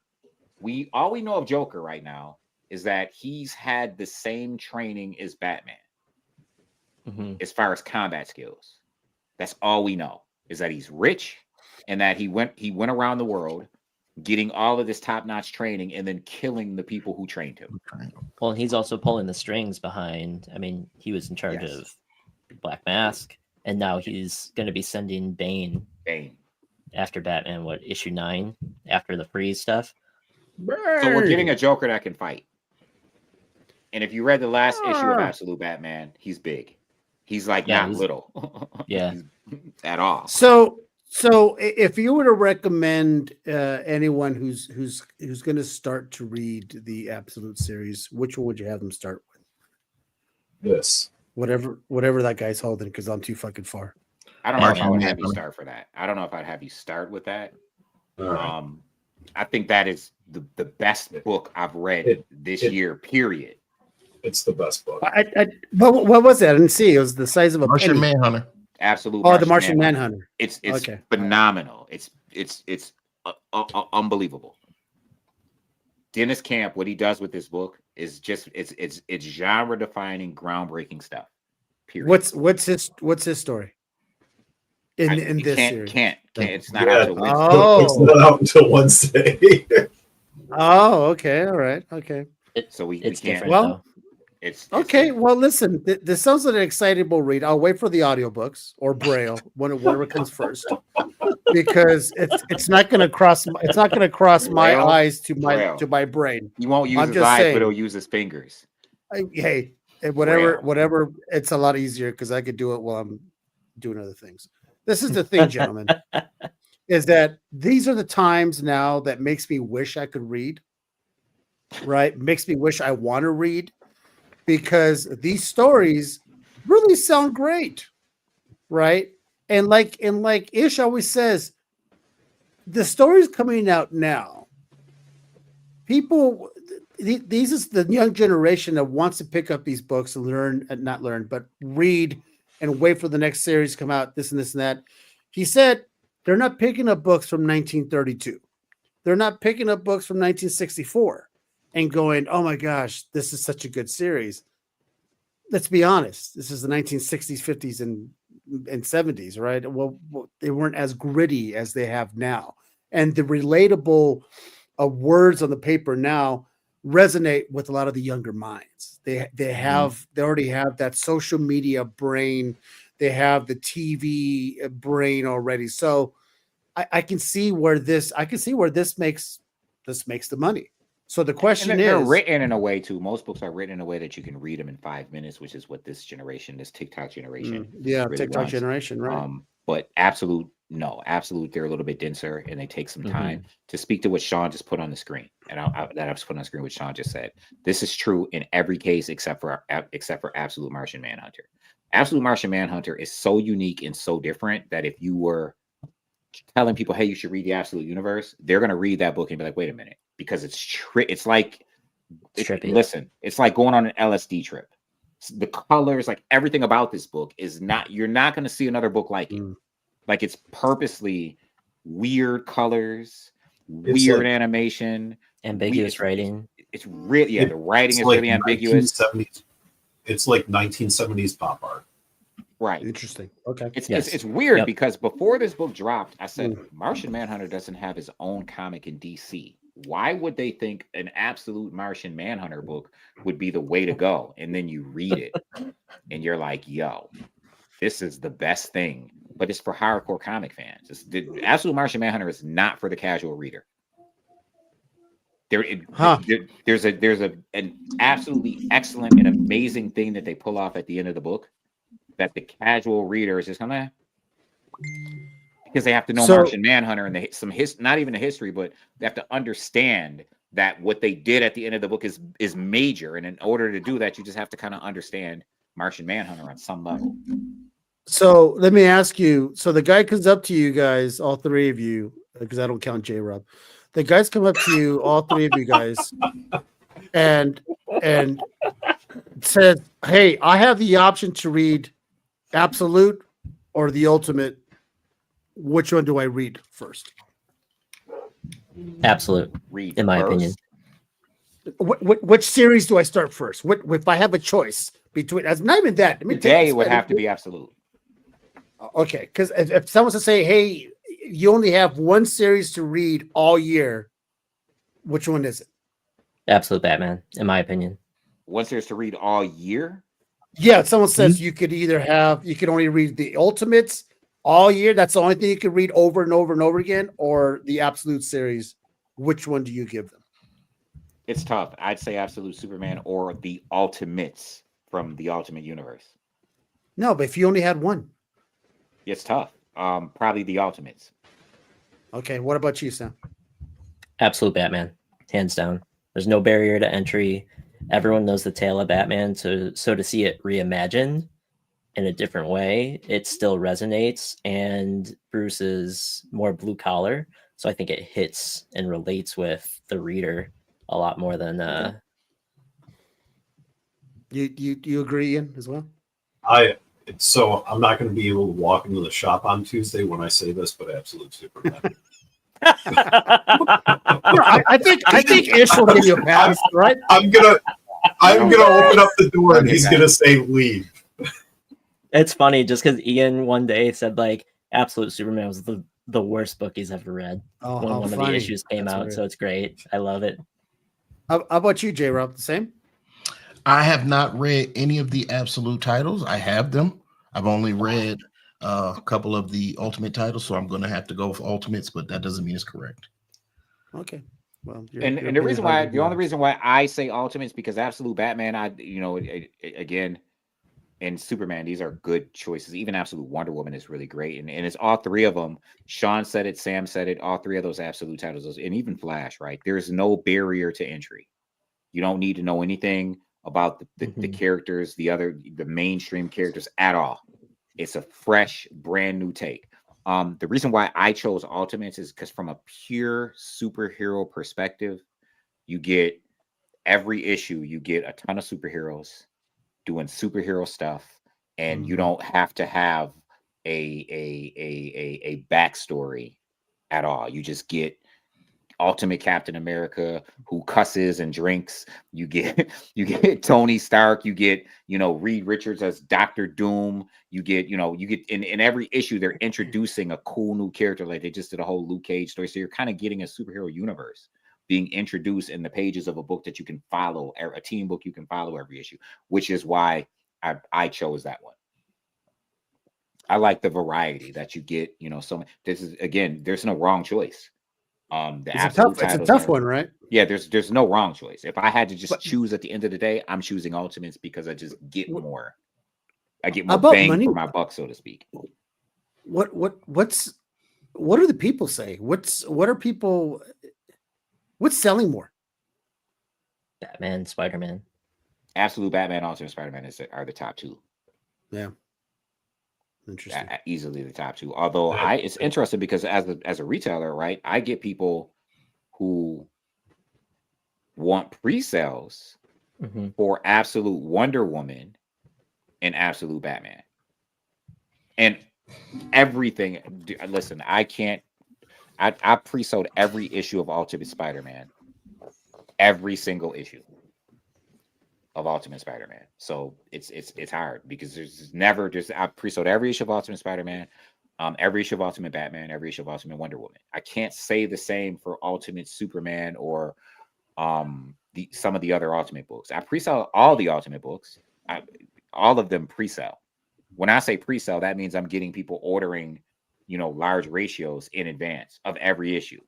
All we know of Joker right now is that he's had the same training as Batman as far as combat skills. That's all we know, is that he's rich and that he went around the world getting all of this top-notch training and then killing the people who trained him. Well, he's also pulling the strings behind. I mean, he was in charge of Black Mask, and now he's going to be sending Bane after Batman, issue 9, after the freeze stuff. So we're getting a Joker that can fight. And if you read the last issue of Absolute Batman, he's big. He's like not little. Yeah. At all. So if you were to recommend anyone who's going to start to read the Absolute series, which one would you have them start with? This. Whatever that guy's holding, because I'm too fucking far. I don't know if I would have you start for that. I don't know if I'd have you start with that. Right. I think that is the best book I've read this year, period. It's the best book. What was that? I didn't see. It was the size of a Martian penny. Manhunter. Absolute. Oh, the Martian Manhunter. It's phenomenal. It's unbelievable. Dennis Camp, what he does with this book is just it's genre defining, groundbreaking stuff. Period. What's his story? In this series? Can't. It's not out until Wednesday. Oh. It's not out until Wednesday. Oh, okay. All right. Okay. It's we it's can't. different. Well, Though. It's okay. Well, listen. This sounds like an excitable read. I'll wait for the audiobooks or Braille, whatever comes first, because it's not going to cross. It's not going to cross my Braille? eyes to my brain. He won't use I'm his just eyes, saying. but he'll use his fingers. Hey, Braille. whatever. It's a lot easier because I could do it while I'm doing other things. This is the thing, gentlemen. is that these are the times now that makes me wish I could read, right? Makes me wish I want to read, because these stories really sound great, right? And like Ish always says, the stories coming out now, people, these is the young generation that wants to pick up these books and not learn, but read and wait for the next series to come out, this and this and that. He said they're not picking up books from 1932. They're not picking up books from 1964 and going, oh my gosh, this is such a good series. Let's be honest. This is the 1960s, 50s, and 70s, right? Well, they weren't as gritty as they have now. And the relatable words on the paper now resonate with a lot of the younger minds. They already have that social media brain. They have the TV brain already. So I can see where this makes the money. So the question and they're is, written in a way too. Most books are written in a way that you can read them in 5 minutes, which is what this TikTok generation, really TikTok wants. generation, right? But absolute, they're a little bit denser, and they take some time to speak to what Sean just put on the screen, and that I was put on the screen what Sean just said. This is true in every case except for Absolute Martian Manhunter. Absolute Martian Manhunter is so unique and so different that if you were telling people, hey, you should read the Absolute Universe, they're going to read that book and be like, wait a minute, because it's like trippy. Listen, it's like going on an LSD trip. The colors, like everything about this book is not, you're not going to see another book like it. Like, it's purposely weird colors, weird animation, ambiguous writing. It's really, the writing is like really ambiguous. It's like 1970s pop art. Right. Interesting. Okay. It's weird because before this book dropped, I said Martian Manhunter doesn't have his own comic in DC. Why would they think an Absolute Martian Manhunter book would be the way to go? And then you read it and you're like, yo, this is the best thing. But it's for hardcore comic fans. The Absolute Martian Manhunter is not for the casual reader. There's an absolutely excellent and amazing thing that they pull off at the end of the book that the casual reader is just gonna, because they have to know Martian Manhunter and not even the history, but they have to understand that what they did at the end of the book is major, and in order to do that, you just have to kind of understand Martian Manhunter on some level. So let me ask you. So the guy comes up to you guys, all three of you, because I don't count J-Rob. The guys come up to you, all three of you guys, and says, "Hey, I have the option to read Absolute or the Ultimate. Which one do I read first?" Absolute, in my opinion. Which series do I start first? If I have a choice between, as not even that, today it would have to be Absolute. Okay, because if someone's to say, "Hey, you only have one series to read all year," which one is it? Absolute Batman, in my opinion. One series to read all year? Yeah, someone says you could only read the Ultimates all year. That's the only thing you can read over and over and over again, or the Absolute series. Which one do you give them? It's tough. I'd say Absolute Superman or the Ultimates from the Ultimate Universe. No, but if you only had one. It's tough. Probably the Ultimates. Okay, what about you, Sam? Absolute Batman, hands down. There's no barrier to entry. Everyone knows the tale of Batman, so to see it reimagined in a different way, it still resonates. And Bruce is more blue collar, so I think it hits and relates with the reader a lot more than. You agree, Ian, as well? So I'm not going to be able to walk into the shop on Tuesday when I say this, but Absolute Superman. I think Ish will give you a pass, right? I'm gonna open up the door and he's gonna say leave. It's funny just because Ian one day said like Absolute Superman was the worst book he's ever read when one of the issues came out. Weird. So it's great. I love it. How about you, J-Rob? The same? I have not read any of the Absolute titles. I have them. I've only read a couple of the Ultimate titles, so I'm going to have to go with Ultimates, but that doesn't mean it's correct. Okay. Well, the only reason why I say Ultimates because Absolute Batman, again, and Superman, these are good choices. Even Absolute Wonder Woman is really great. And it's all three of them. Sean said it, Sam said it, all three of those absolute titles, and even Flash, right? There's no barrier to entry. You don't need to know anything about the characters, the mainstream characters at all. It's a fresh, brand new take. The reason why I chose Ultimates is because from a pure superhero perspective, you get every issue, you get a ton of superheroes doing superhero stuff, and you don't have to have a backstory at all. You just get Ultimate Captain America who cusses and drinks. You get Tony Stark. You get Reed Richards as Doctor Doom. You get in every issue they're introducing a cool new character. Like they just did a whole Luke Cage story. So you're kind of getting a superhero universe being introduced in the pages of a book that you can follow, a team book you can follow every issue, which is why I chose that one. I like the variety that you get. So this is, again, there's no wrong choice. It's a tough one, right? Yeah, there's no wrong choice. If I had to just choose at the end of the day, I'm choosing Ultimates because I just get more. I get more bang for my buck, so to speak. What do the people say? What's selling more? Batman, Spider-Man. Absolute Batman, Ultimate Spider-Man are the top two. Yeah. Interesting. Easily the top two. Although it's interesting because as a retailer, right, I get people who want pre-sales for Absolute Wonder Woman and Absolute Batman. And everything. Listen, I pre-sold every issue of Ultimate Spider-Man. Every single issue of Ultimate Spider-Man. So it's hard because I pre-sold every issue of Ultimate Spider-Man, every issue of Ultimate Batman, every issue of Ultimate Wonder Woman. I can't say the same for Ultimate Superman or some of the other Ultimate books. I pre-sell all the Ultimate books. All of them pre-sell. When I say pre-sell, that means I'm getting people ordering, large ratios in advance of every issue.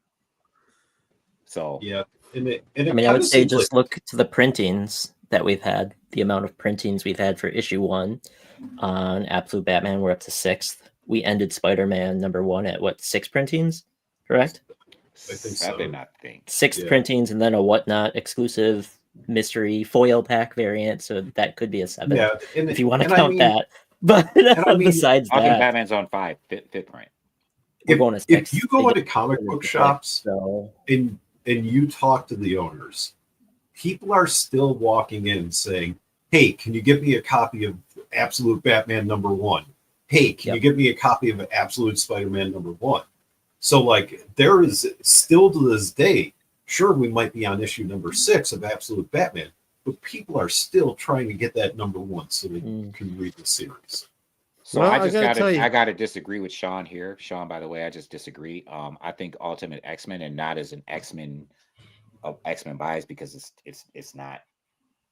So yeah, I would say just look to the printings that we've had, the amount of printings we've had for issue 1 on Absolute Batman. We're up to 6th. We ended Spider-Man #1 at 6 printings, correct? I think so. 6th printings, and then a Whatnot exclusive mystery foil pack variant. So that could be a 7. Yeah, if you want to count that. But besides that, Batman's on 5, fifth rank. If you go into comic book shops and you talk to the owners, people are still walking in saying, "Hey, can you give me a copy of Absolute Batman #1? Hey, can you give me a copy of Absolute Spider-Man #1?" So, like, there is still to this day, sure, we might be on issue #6 of Absolute Batman, but people are still trying to get that #1 so they can read the series. So I gotta disagree with Sean here. Sean, by the way, I just disagree. I think Ultimate X-Men, and not as an X-Men bias, because it's not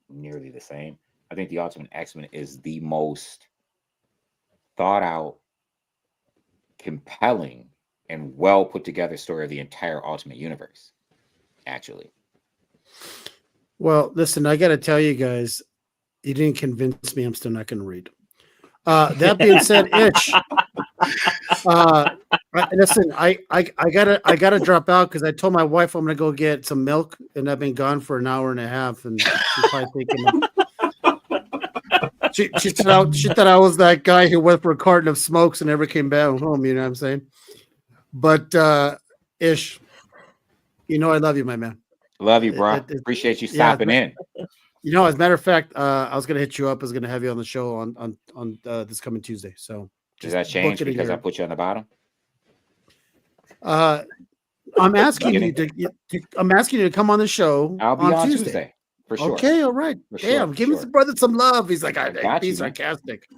nearly the same. I think the Ultimate X-Men is the most thought out, compelling, and well put together story of the entire Ultimate universe, actually. Well, listen, I got to tell you guys, you didn't convince me. I'm still not going to read. That being said, Itch. Listen, I gotta drop out because I told my wife I'm gonna go get some milk, and I've been gone for an hour and a half, and she's probably thinking. She thought I was that guy who went for a carton of smokes and never came back home. You know what I'm saying? But Ish, I love you, my man. Love you, bro. Appreciate you stopping in. As a matter of fact, I was gonna hit you up. I was gonna have you on the show on this coming Tuesday. So does that change because I put you on the bottom? I'm asking you to come on the show. I'll be on Tuesday for sure. Okay, all right. Damn, give his brother some love. He's like, he's sarcastic.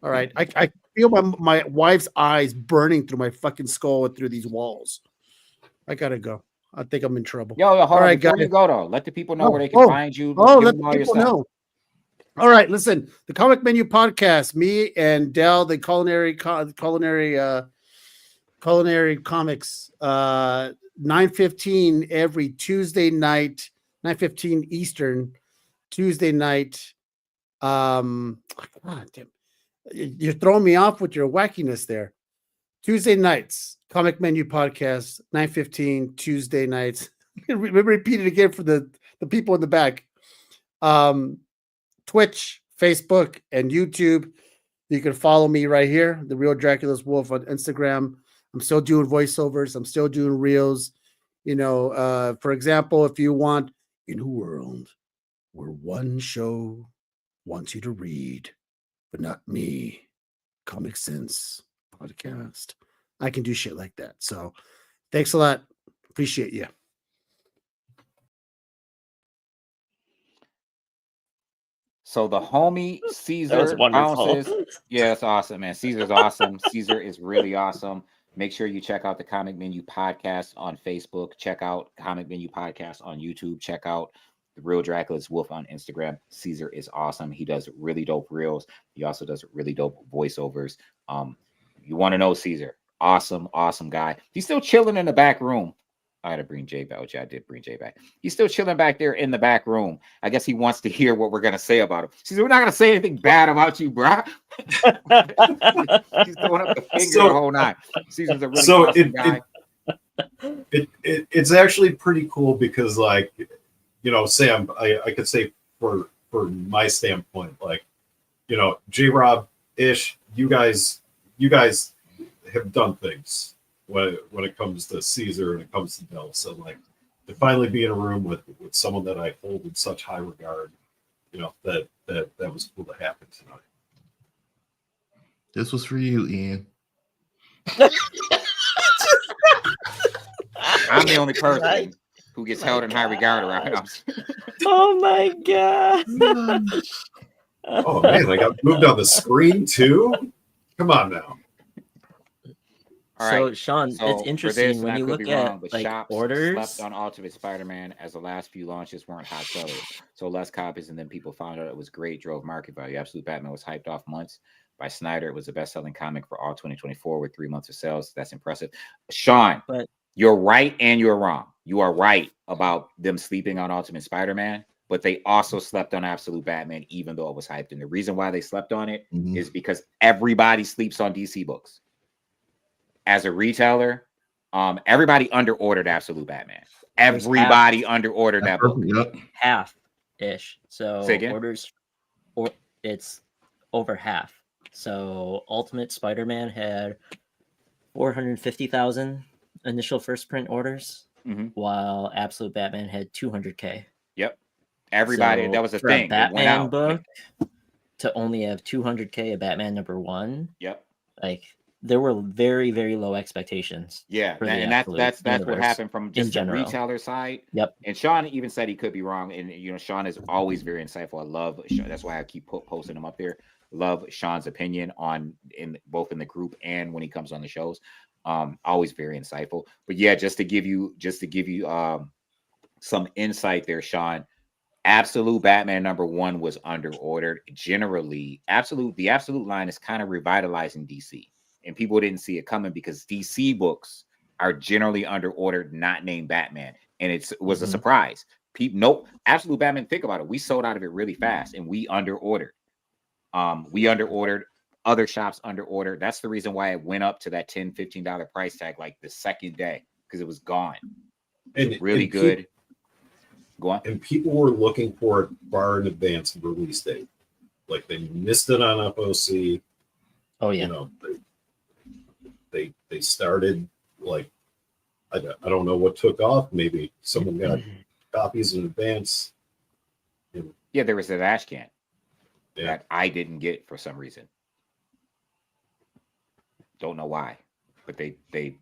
All right, I feel my wife's eyes burning through my fucking skull and through these walls. I gotta go. I think I'm in trouble. Hold on, before you go though, let the people know where they can find you. Let the people know. All right, listen, the Comic Menu Podcast, me and Dell, the culinary comics, 9:15 every Tuesday night, 9:15 Eastern, Tuesday night God damn, you're throwing me off with your wackiness there. Tuesday nights, Comic Menu Podcast, 9:15 Tuesday nights. Repeat it again for the people in the back. Twitch, Facebook, and YouTube. You can follow me right here, The Real Dracula's Wolf on Instagram. I'm still doing voiceovers. I'm still doing reels. For example, if you want in a world where one show wants you to read, but not me, Comic Sense podcast, I can do shit like that. So thanks a lot. Appreciate you. So the homie Caesar bounces. Yeah, it's awesome, man. Caesar's awesome. Caesar is really awesome. Make sure you check out the Comic Menu Podcast on Facebook. Check out Comic Menu Podcast on YouTube. Check out The Real Dracula's Wolf on Instagram. Caesar is awesome. He does really dope reels. He also does really dope voiceovers. You want to know Caesar? Awesome guy. He's still chilling in the back room. I had to bring Jay back. I did bring Jay back. He's still chilling back there in the back room. I guess he wants to hear what we're going to say about him. Caesar, we're not going to say anything bad about you, bro. He's throwing up the finger the whole night. Caesar's a really awesome guy. It's actually pretty cool because, like, Sam, I could say for my standpoint, like, J-Rob, Ish, you guys have done things when it comes to Caesar and it comes to Del. So, like, to finally be in a room with someone that I hold in such high regard, that was cool to happen tonight. This was for you, Ian. I'm the only person who gets held in high regard around us. Oh my god. Oh man, I got moved on the screen too. Come on now. So, Sean, it's interesting when you look at orders. Slept on Ultimate Spider-Man as the last few launches weren't hot sellers, so less copies, and then people found out it was great, drove market value. Absolute Batman was hyped off months by Snyder. It was the best-selling comic for all 2024 with 3 months of sales. That's impressive. Sean, you're right and you're wrong. You are right about them sleeping on Ultimate Spider-Man, but they also slept on Absolute Batman, even though it was hyped. And the reason why they slept on it is because everybody sleeps on DC books. As a retailer, everybody under-ordered Absolute Batman. Everybody under-ordered that book. Half-ish. So orders, it's over half. So Ultimate Spider-Man had 450,000 initial first print orders, while Absolute Batman had 200K. Yep. Everybody, that was a thing. A Batman book to only have 200K of Batman #1. Yep. Like, there were very, very low expectations. Yeah, and that's what happened from just the retailer side. Yep. And Sean even said he could be wrong. And Sean is always very insightful. I love Sean. That's why I keep posting him up there. Love Sean's opinion both in the group and when he comes on the shows. Always very insightful. But yeah, just to give you some insight there, Sean. Absolute Batman #1 was under ordered. Generally, the Absolute line is kind of revitalizing DC. And people didn't see it coming because DC books are generally under ordered, not named Batman. And it was a surprise. Absolute Batman, think about it. We sold out of it really fast and we under ordered. Other shops under ordered. That's the reason why it went up to that $10, $15 price tag like the second day, because it was gone. And really good. Go on. And people were looking for it far in advance of release date. Like, they missed it on FOC. Oh yeah. They started, like, I don't know what took off. Maybe someone got copies in advance. Yeah, there was that ash can that I didn't get for some reason. Don't know why, but they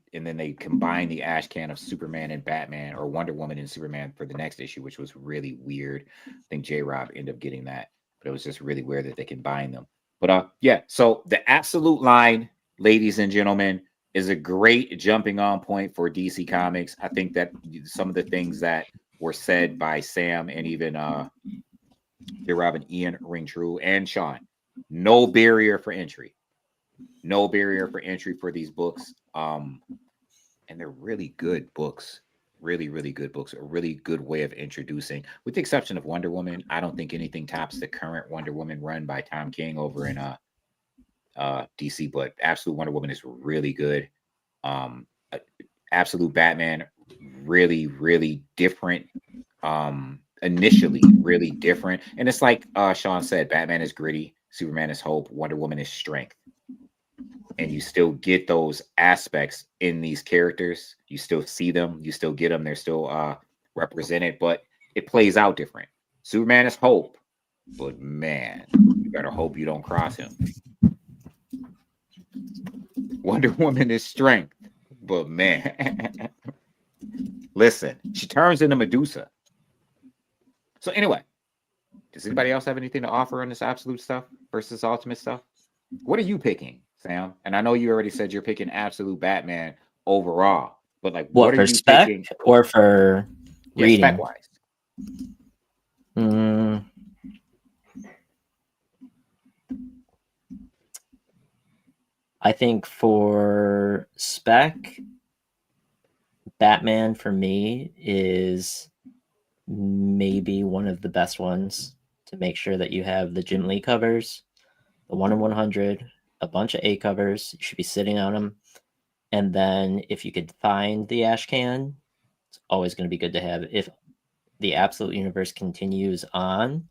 combined the ash can of Superman and Batman, or Wonder Woman and Superman, for the next issue, which was really weird. I think J-Rob ended up getting that, but it was just really weird that they combined them. But yeah, so the Absolute line, ladies and gentlemen, is a great jumping on point for DC Comics. I think that some of the things that were said by Sam and even J-Rob and Ian ring true, and Sean. No barrier for entry. No barrier for entry for these books. And they're really good books. Really, really good books. A really good way of introducing, with the exception of Wonder Woman. I don't think anything tops the current Wonder Woman run by Tom King over in DC. But Absolute Wonder Woman is really good. Absolute Batman, really, really different. Initially, really different. And it's like Sean said, Batman is gritty, Superman is hope, Wonder Woman is strength. And you still get those aspects in these characters. You still see them, you still get them, they're still represented, but it plays out different. Superman is hope, but man, you better hope you don't cross him. Wonder Woman is strength, but man, listen, she turns into Medusa. So anyway, does anybody else have anything to offer on this absolute stuff versus ultimate stuff? What are you picking, Sam? And I know you already said you're picking Absolute Batman overall, but like, What, are for you spec picking? or for reading? Spec wise. I think for spec, Batman for me is maybe one of the best ones to make sure that you have the Jim Lee covers, the 1 in 100, a bunch of A covers. You should be sitting on them. And then if you could find the ash can, it's always going to be good to have. If the Absolute Universe continues on,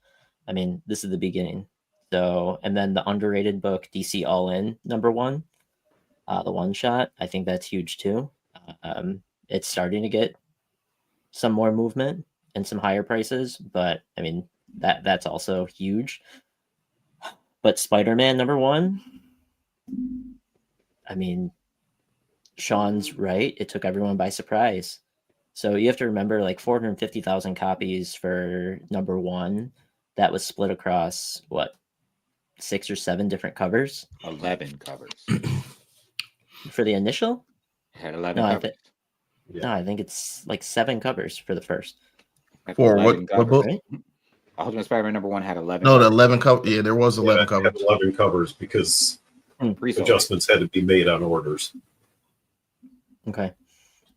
I mean, this is the beginning. So, and then the underrated book, DC All In, #1, the one shot, I think that's huge too. It's starting to get some more movement and some higher prices, but I mean, that's also huge. But Spider-Man #1, I mean, Sean's right. It took everyone by surprise. So you have to remember, like 450,000 copies for #1. That was split across what, 6 or 7 different covers? 11 covers. For the initial? It had 11 covers. No, I think it's like 7 covers for the first. For what book? Right? Ultimate Spider-Man #1 had 11. No, covers. the 11 cover. Yeah, there was 11 covers. 11 covers because Pre-sold. adjustments had to be made on orders. Okay.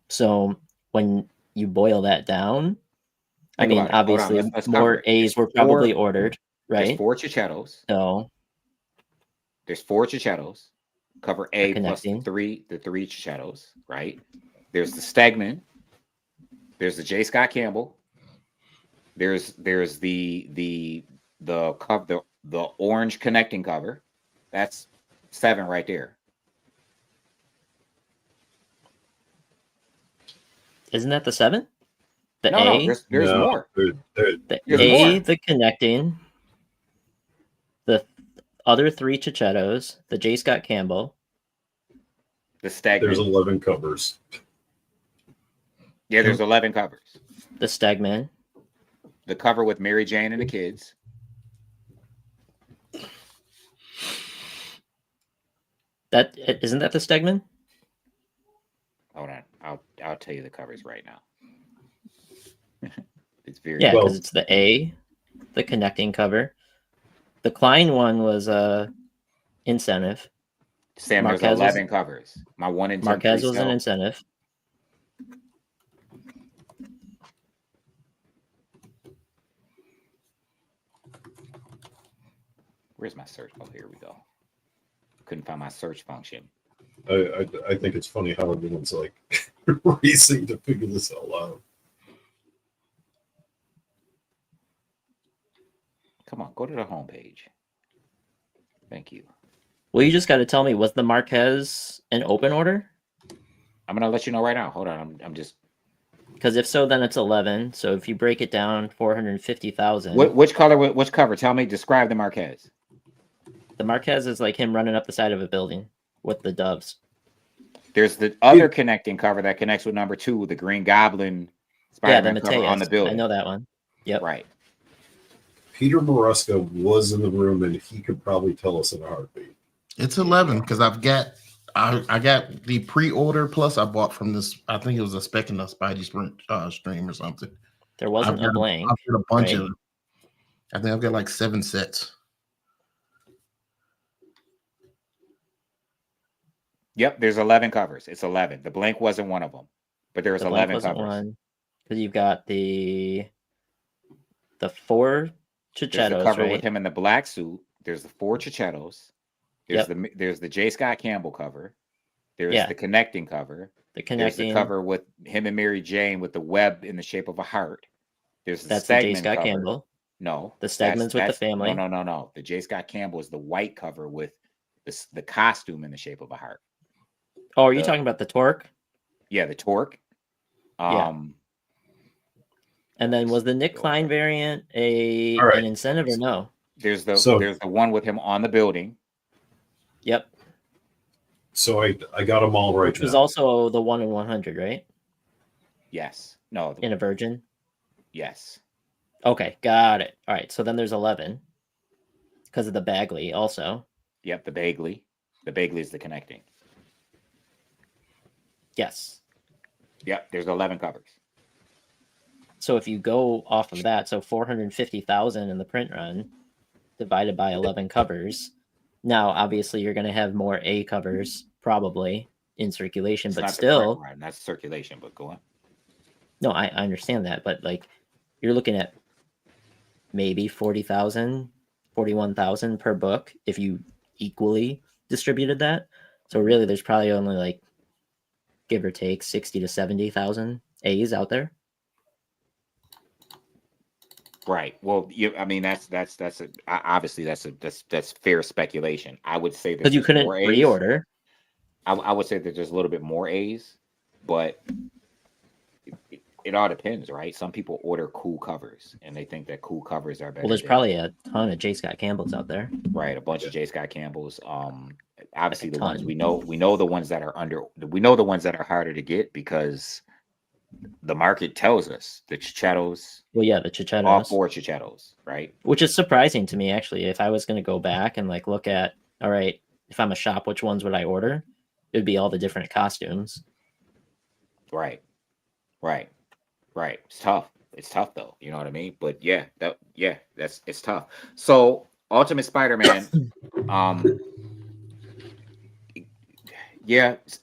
So when you boil that down, I mean, obviously let's more A's were probably ordered, right? There's 4 Chichettos. So there's 4 Chichettos. Cover A plus connecting. the three Chichettos, right? There's the Stegman. There's the J. Scott Campbell. There's the cover, the orange connecting cover. That's 7 right there. Isn't that the 7? The No, A? there's more. The There's A, more. the connecting, the other 3 Chichettos, the J. Scott Campbell, The Stegman. There's 11 covers. Yeah, there's 11 covers. the Stegman. The cover with Mary Jane and the kids. That isn't that the Stegman? Hold on, I'll tell you the covers right now. It's very Yeah, because it's the A, the connecting cover. The Klein one was incentive. Sam, Marquez there's 11 covers. My 1 in 10 Marquez was an pre-sale. incentive. Where's my search? Oh, here we go. Couldn't find my search function. I think it's funny how everyone's like racing to figure this all out. Come on, go to the homepage. Thank you. Well, you just got to tell me, was the Marquez an open order? I'm gonna let you know right now. Hold on, I'm just. Because if so, then it's 11. So if you break it down, 450,000. Which color? Which cover? Tell me. Describe the Marquez. The Marquez is like him running up the side of a building with the doves. There's the other connecting cover that connects with #2, the Green Goblin. Spider-Man the cover Mateus. on the building. I know that one. Yep. Right. Peter Maruska was in the room and he could probably tell us in a heartbeat. It's 11 because I got the pre-order plus I bought from this. I think it was a Spec and a Spidey stream or something. There wasn't a blank. I've got a bunch right? of. I think I've got like 7 sets. Yep, there's 11 covers. It's 11. The blank wasn't one of them. But there's The blank 11 wasn't covers. one. Because you've got the 4 There's the Chichettos, cover right? with him in the black suit. There's the 4 Chichettos. There's Yep. there's the J. Scott Campbell cover. There's Yeah. the connecting cover. The There's connecting. the cover with him and Mary Jane with the web in the shape of a heart. There's the That's the J. Stegman Scott cover. Campbell. No, The Stegmans with the family. No. The J. Scott Campbell is the white cover with the costume in the shape of a heart. Oh, are you talking about the Torque? Yeah, the Torque. Yeah. And then was the Nick Klein variant an incentive or no? There's the one with him on the building. Yep. So I got them all right. Which was also the 1 in 100, right? Yes. No. In a Virgin. Yes. Okay, got it. All right, so then there's 11 because of the Bagley also. Yep, the Bagley. The Bagley is the connecting. Yes. Yep, there's 11 covers. So if you go off of that, so 450,000 in the print run divided by 11 covers. Now, obviously, you're going to have more A covers probably in circulation, but still, that's circulation. But go on. No, I understand that, but like you're looking at maybe 40,000, 41,000 per book if you equally distributed that. So really, there's probably only like give or take 60 to 70,000 A's out there. Right. Well, obviously that's fair speculation. I would say that because you couldn't pre-order. I would say that there's a little bit more A's, but it all depends, right? Some people order cool covers and they think that cool covers are better. Well, there's probably a ton of J. Scott Campbells out there. Right, a bunch of J. Scott Campbells. Obviously the ones we know the ones that are the ones that are harder to get because the market tells us the Chichettos. Well, yeah, the Chichettos. All 4 Chichettos, right? Which is surprising to me, actually. If I was going to go back and like look at, all right, if I'm a shop, which ones would I order? It would be all the different costumes. Right. It's tough. It's tough though. You know what I mean? But it's tough. So Ultimate Spider-Man,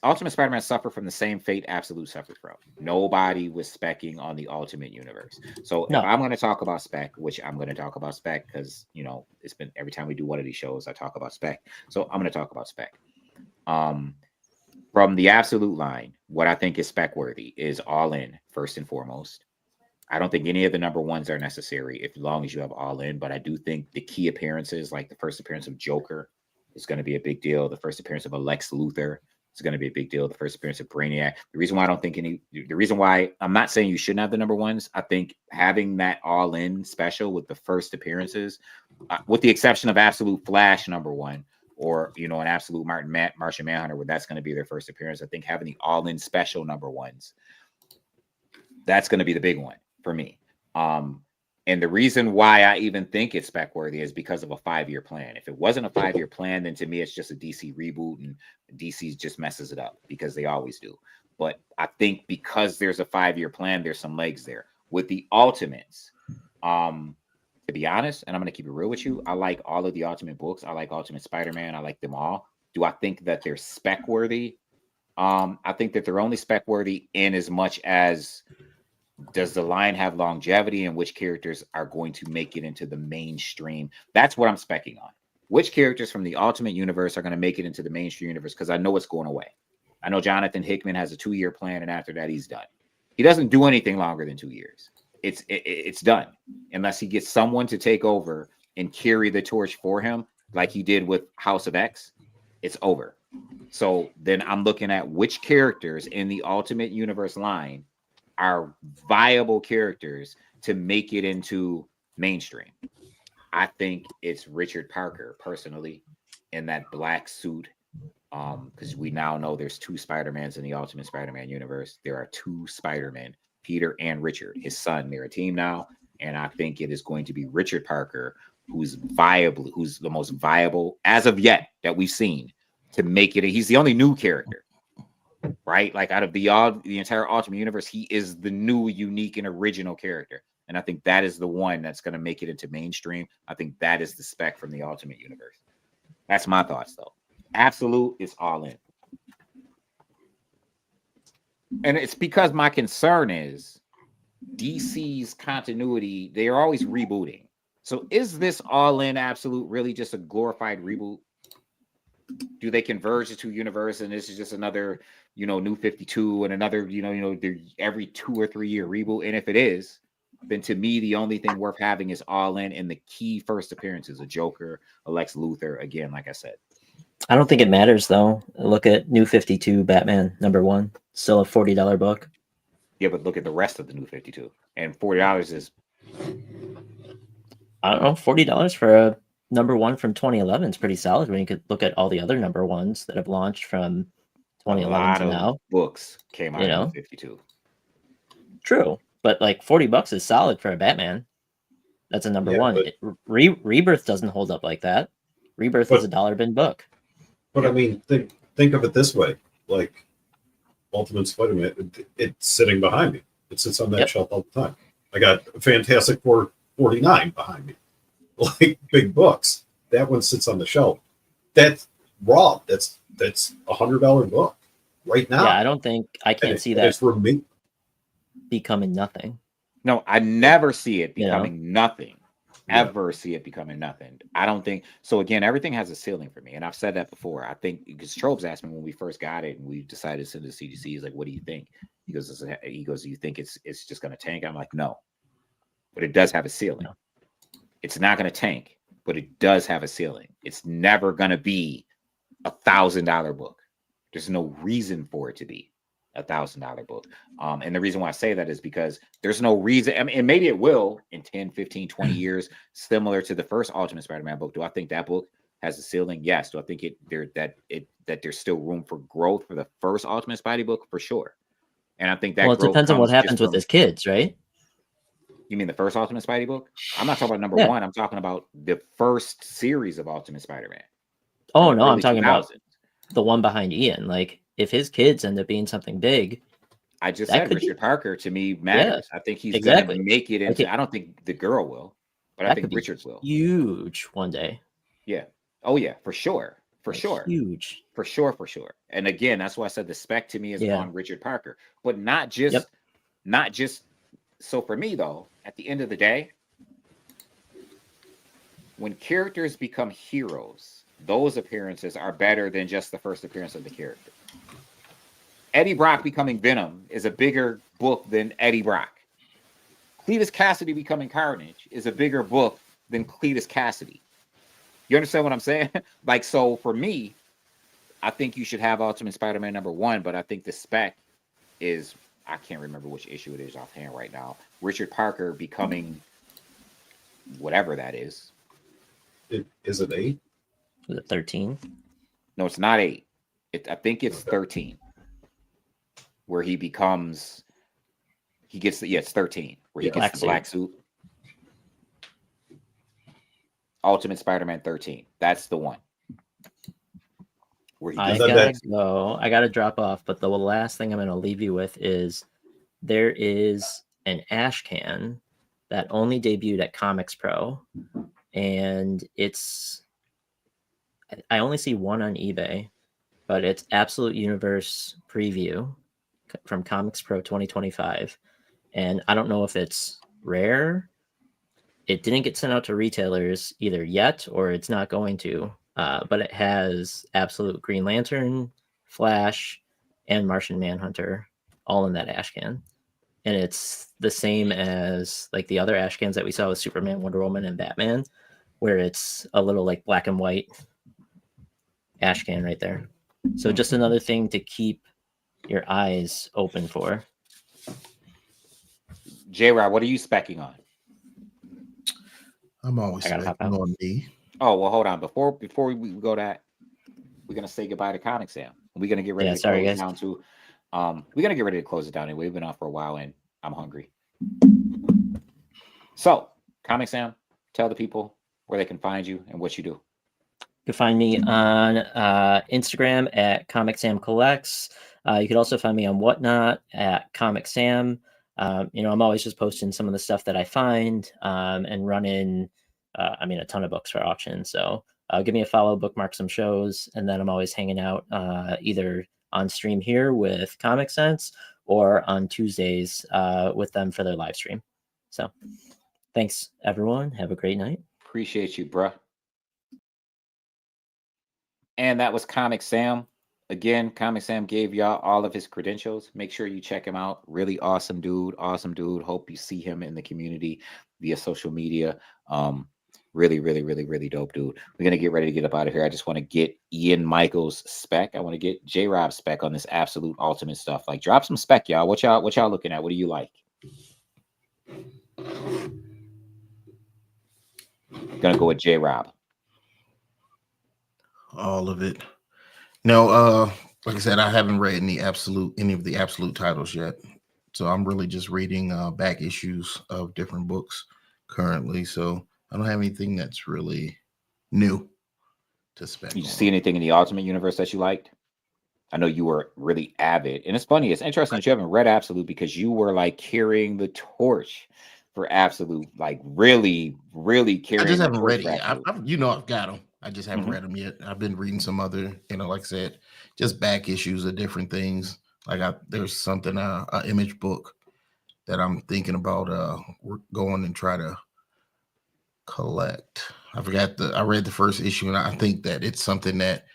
Ultimate Spider-Man suffered from the same fate Absolute suffered from. Nobody was speccing on the Ultimate Universe. So if I'm going to talk about spec, which I'm going to talk about spec because, it's been every time we do one of these shows, I talk about spec. So I'm going to talk about spec. From the Absolute line, what I think is spec worthy is All In, first and foremost. I don't think any of the number ones are necessary as long as you have All In, but I do think the key appearances, like the first appearance of Joker, is going to be a big deal. The first appearance of Lex Luthor is going to be a big deal. The first appearance of Brainiac. The reason why I'm not saying you shouldn't have the number ones, I think having that All In special with the first appearances, with the exception of Absolute Flash number 1, or an Absolute Martian Manhunter, where that's going to be their first appearance. I think having the All-In special number 1s, that's going to be the big one for me. And the reason why I even think it's spec worthy is because of a 5-year plan. If it wasn't a 5-year plan, then to me it's just a DC reboot, and DC just messes it up because they always do. But I think because there's a 5-year plan, there's some legs there. With the Ultimates, to be honest, and I'm going to keep it real with you, I like all of the Ultimate books. I like Ultimate Spider-Man. I like them all. Do I think that they're spec worthy? I think that they're only spec worthy in as much as does the line have longevity and which characters are going to make it into the mainstream. That's what I'm specking on. Which characters from the Ultimate Universe are going to make it into the mainstream universe? Because I know it's going away. I know Jonathan Hickman has a 2-year plan, and after that, he's done. He doesn't do anything longer than 2 years. It's done unless he gets someone to take over and carry the torch for him like he did with House of X. It's over. So then I'm looking at which characters in the Ultimate Universe line are viable characters to make it into mainstream. I think it's Richard Parker personally in that black suit, because we now know there's 2 Spider-Mans in the Ultimate Spider-Man universe. There are 2 Spider-Men, Peter and Richard, his son. They're a team now, and I think it is going to be Richard Parker who's the most viable as of yet that we've seen to make it. He's the only new character, right? Like out of the entire Ultimate Universe, he is the new, unique, and original character, and I think that is the one that's going to make it into mainstream. I think that is the spec from the Ultimate Universe. That's my thoughts, though. Absolute is All In. And it's because my concern is DC's continuity, they are always rebooting. So is this All In Absolute really just a glorified reboot? Do they converge the two universe and this is just another, new 52 and another, every 2 or 3 year reboot? And if it is, then to me, the only thing worth having is All In and the key first appearances, a Joker, a Lex Luthor, again, like I said. I don't think it matters though. Look at New 52 Batman #1, still a $40 book. Yeah, but look at the rest of the New 52. And $40 is, I don't know, $40 for a #1 from 2011 is pretty solid when you could look at all the other #1s that have launched from a 2011 lot to of now. books came out of New 52. True, but like $40 is solid for a Batman. That's a #1. Rebirth doesn't hold up like that. Rebirth is a dollar bin book. But I mean, think of it this way: like Ultimate Spider-Man, it's sitting behind me. It sits on that shelf all the time. I got Fantastic Four 49 behind me, like big books. That one sits on the shelf. That's raw. That's $100 book right now. Yeah, I can't see that it's for me becoming nothing. No, I never see it becoming nothing. Ever see it becoming nothing. I don't think so. Again, everything has a ceiling for me, and I've said that before. I think because Trobes asked me when we first got it and we decided to send it to CGC, he's like, "What do you think?" He goes, "Do you think it's just going to tank?" I'm like, "No, but it does have a ceiling. No. It's not going to tank, but it does have a ceiling. It's never going to be $1,000 book. There's no reason for it to be $1,000 book. And the reason why I say that is because there's no reason. I mean, and maybe it will in 10, 15, 20 years, similar to the first Ultimate Spider-Man book. Do I think that book has a ceiling? Yes. Do I think that there's still room for growth for the first Ultimate Spidey book? For sure. And I think that it depends on what happens with his kids, right? You mean the first Ultimate Spidey book? I'm not talking about #1. I'm talking about the first series of Ultimate Spider-Man. Oh no, I'm talking about the one behind Ian. Like, if his kids end up being something big, I just said Richard Parker to me matters. I think he's going to make it into. I don't think the girl will, but I think Richards will. Huge one day. Yeah. Oh yeah, for sure. For sure. Huge. For sure. And again, that's why I said the spec to me is on Richard Parker, but not just. So for me though, at the end of the day, when characters become heroes, those appearances are better than just the first appearance of the character. Eddie Brock becoming Venom is a bigger book than Eddie Brock. Cletus Cassidy becoming Carnage is a bigger book than Cletus Cassidy. You understand what I'm saying? Like, so for me, I think you should have Ultimate Spider-Man #1, but I think the spec is, I can't remember which issue it is offhand right now. Richard Parker becoming whatever that is. Is it 8? Is it 13? No, it's not 8. I think it's 13. Where he becomes, it's 13. Where he gets the black suit. Ultimate Spider-Man 13. That's the one. Where he I gotta drop off, but the last thing I'm gonna leave you with is there is an ash can that only debuted at Comics Pro, and I only see one on eBay, but it's Absolute Universe Preview from Comics Pro 2025. And I don't know if it's rare. It didn't get sent out to retailers either yet, or it's not going to. But it has Absolute Green Lantern, Flash, and Martian Manhunter all in that ash can. And it's the same as like the other ash cans that we saw with Superman, Wonder Woman, and Batman, where it's a little like black and white ash can right there. So just another thing to keep your eyes open for. J-Rod, what are you specking on? I'm always specking on me. Oh, well, hold on. Before we go that, we're gonna say goodbye to ComicSam. We're gonna get ready to close it down to. We're gonna get ready to close it down anyway. We've been on for a while and I'm hungry. So, ComicSam, tell the people where they can find you and what you do. You can find me on Instagram at ComicSam Collects. You could also find me on Whatnot at comicsam. I'm always just posting some of the stuff that I find and running, a ton of books for auction. So give me a follow, bookmark some shows, and then I'm always hanging out either on stream here with Comic Sense or on Tuesdays with them for their live stream. So thanks, everyone. Have a great night. Appreciate you, bruh. And that was Comic Sam. Again, Comic Sam gave y'all all of his credentials. Make sure you check him out. Really awesome dude. Awesome dude. Hope you see him in the community via social media. Really, really, really, really dope dude. We're gonna get ready to get up out of here. I just want to get Ian Michaels spec. I want to get J Rob spec on this absolute ultimate stuff. Like, drop some spec, y'all. What y'all looking at? What do you like? Gonna go with J Rob. All of it. No, like I said, I haven't read any of the absolute titles yet. So I'm really just reading back issues of different books currently. So I don't have anything that's really new to spec. You see anything in the Ultimate Universe that you liked? I know you were really avid, and it's funny. It's interesting that you haven't read Absolute because you were like carrying the torch for Absolute, like really, really carrying. I just the haven't torch read it for yet. Absolute. I've got them. I just haven't read them yet. I've been reading some other, like I said, just back issues of different things. Like there's something, an image book that I'm thinking about going and try to collect. I read the first issue, and I think that it's something that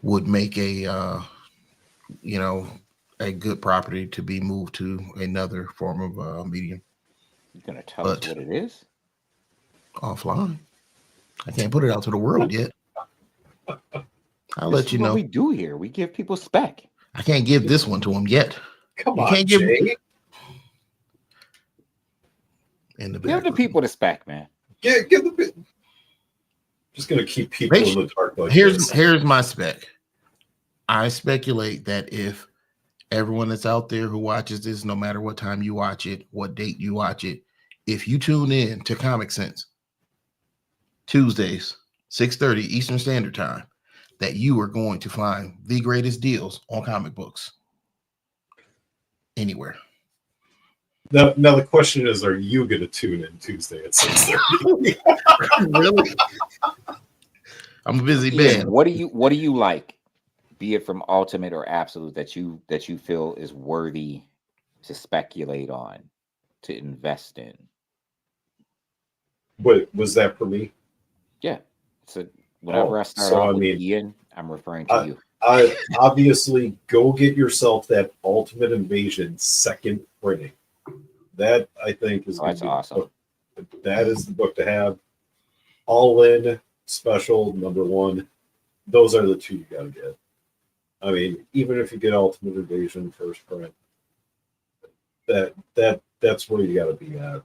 would make a good property to be moved to another form of medium. You're gonna tell us what it is? Offline. I can't put it out to the world yet. I'll let you know. What we do here, we give people spec. I can't give this one to them yet. Come on, Jay. In the give the people the spec, man. Yeah, give the. Just gonna keep people in the dark. Like here's my spec. I speculate that if everyone that's out there who watches this, no matter what time you watch it, what date you watch it, if you tune in to Comic Sense Tuesdays, 6:30 Eastern Standard Time, that you are going to find the greatest deals on comic books anywhere. Now the question is, are you going to tune in Tuesday at 6:30? Really? I'm a busy man. What do you like, be it from Ultimate or Absolute, that you feel is worthy to speculate on, to invest in? But was that for me? Yeah. So whenever I start off with Ian, I'm referring to you. I obviously go get yourself that Ultimate Invasion second printing. That I think is that's awesome. That is the book to have. All In Special #1. Those are the two you got to get. I mean, even if you get Ultimate Invasion first print, that's where you got to be at.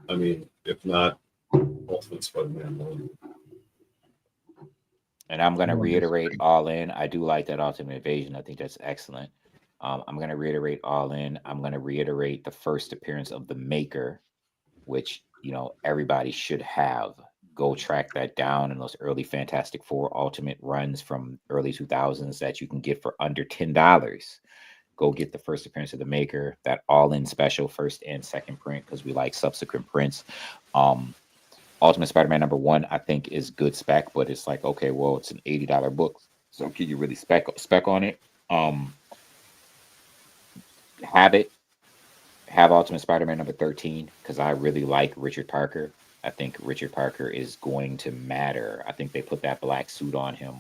I mean, if not, Ultimate Spider-Man 1. And I'm going to reiterate All In. I do like that Ultimate Invasion. I think that's excellent. I'm going to reiterate All In. I'm going to reiterate the first appearance of the Maker, which, everybody should have. Go track that down in those early Fantastic Four Ultimate runs from early 2000s that you can get for under $10. Go get the first appearance of the Maker, that All-In special first and second print, because we like subsequent prints. Ultimate Spider-Man #1, I think, is good spec, but it's like, okay, well, it's an $80 book, so can you really spec on it? Have Ultimate Spider-Man #13, because I really like Richard Parker. I think Richard Parker is going to matter. I think they put that black suit on him,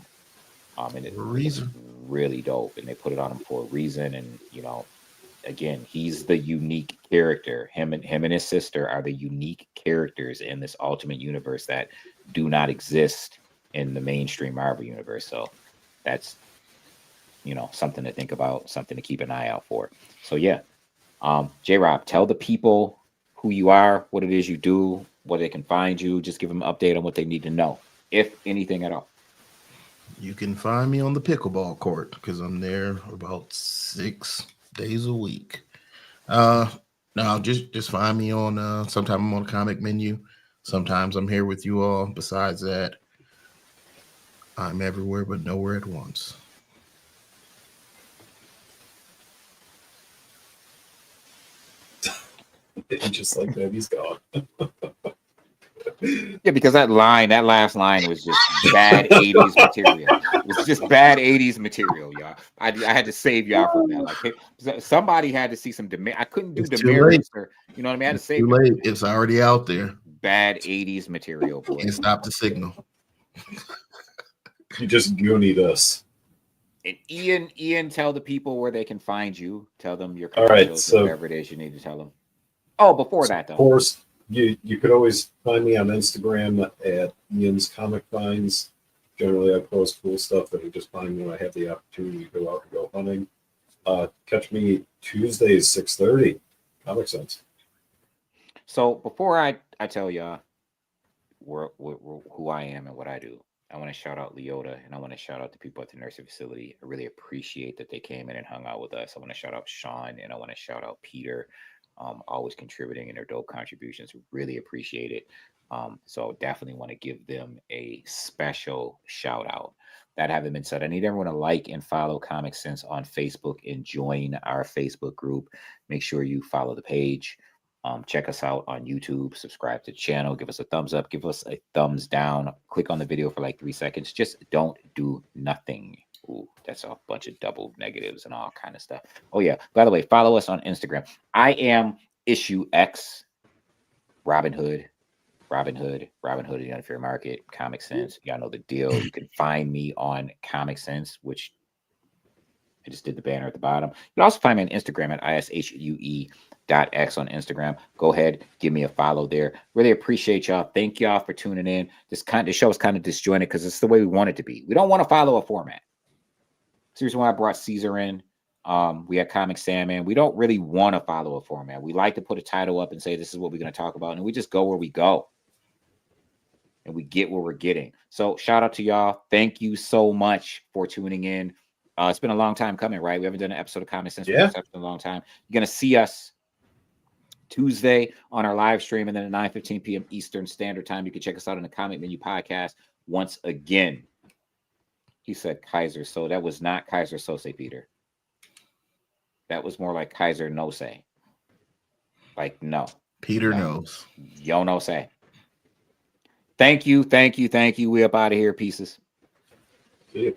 and it's really dope, and they put it on him for a reason. And again, he's the unique character. Him and his sister are the unique characters in this Ultimate Universe that do not exist in the mainstream Marvel universe. So that's something to think about, something to keep an eye out for. So yeah, J-Rob, tell the people who you are, what it is you do, where they can find you. Just give them an update on what they need to know, if anything at all. You can find me on the pickleball court because I'm there about 6 days a week. No, just find me on. Sometimes I'm on a comic menu. Sometimes I'm here with you all. Besides that, I'm everywhere but nowhere at once. Just like that, he's gone. Yeah, because that last line was just bad 80s material. It was just bad 80s material, y'all. I had to save y'all from that. Like somebody had to see some I couldn't do It's too late. demerits or you know what I mean? I had to It's save too it. late. It's already out there. Bad 80s material, boy. Can't stop the signal. You just goonied us. And Ian, tell the people where they can find you. Tell them your All right, commercials, so whatever it is you need to tell them. Oh, before that though. Of course, you could always find me on Instagram at Ian's Comic Finds. Generally, I post cool stuff that I just find when I have the opportunity to go out and go hunting. Catch me Tuesdays 6:30. Comic Sense. So before I tell y'all who I am and what I do, I want to shout out Leota and I want to shout out the people at the nursing facility. I really appreciate that they came in and hung out with us. I want to shout out Sean and I want to shout out Peter, always contributing in their dope contributions. Really appreciate it. So definitely want to give them a special shout out. That having been said, I need everyone to like and follow Comic Sense on Facebook and join our Facebook group. Make sure you follow the page. Check us out on YouTube, subscribe to the channel, give us a thumbs up, give us a thumbs down, click on the video for like 3 seconds. Just don't do nothing. Ooh, that's a bunch of double negatives and all kind of stuff. Oh yeah, by the way, follow us on Instagram. I am Issue X, Robin Hood, the Unfair Market, Comic Sense. Y'all know the deal. You can find me on Comic Sense, which I just did the banner at the bottom. You can also find me on Instagram at ishue.x on Instagram. Go ahead, give me a follow there. Really appreciate y'all. Thank y'all for tuning in. The show is kind of disjointed because it's the way we want it to be. We don't want to follow a format. Seriously, when I brought Caesar in, we had comiXSam in. We don't really want to follow a format. We like to put a title up and say this is what we're going to talk about, and we just go where we go. And we get where we're getting. So shout out to y'all. Thank you so much for tuning in. It's been a long time coming, right? We haven't done an episode of Comic Sense in a long time. You're going to see us Tuesday on our live stream, and then at 9:15 p.m. Eastern Standard Time. You can check us out on the Comic Menu Podcast. Once again, he said Kaiser. So that was not Kaiser Sose, Peter. That was more like Kaiser No Say. Like, no. Peter knows. Yo no say. Thank you. We up out of here. Pieces. See you.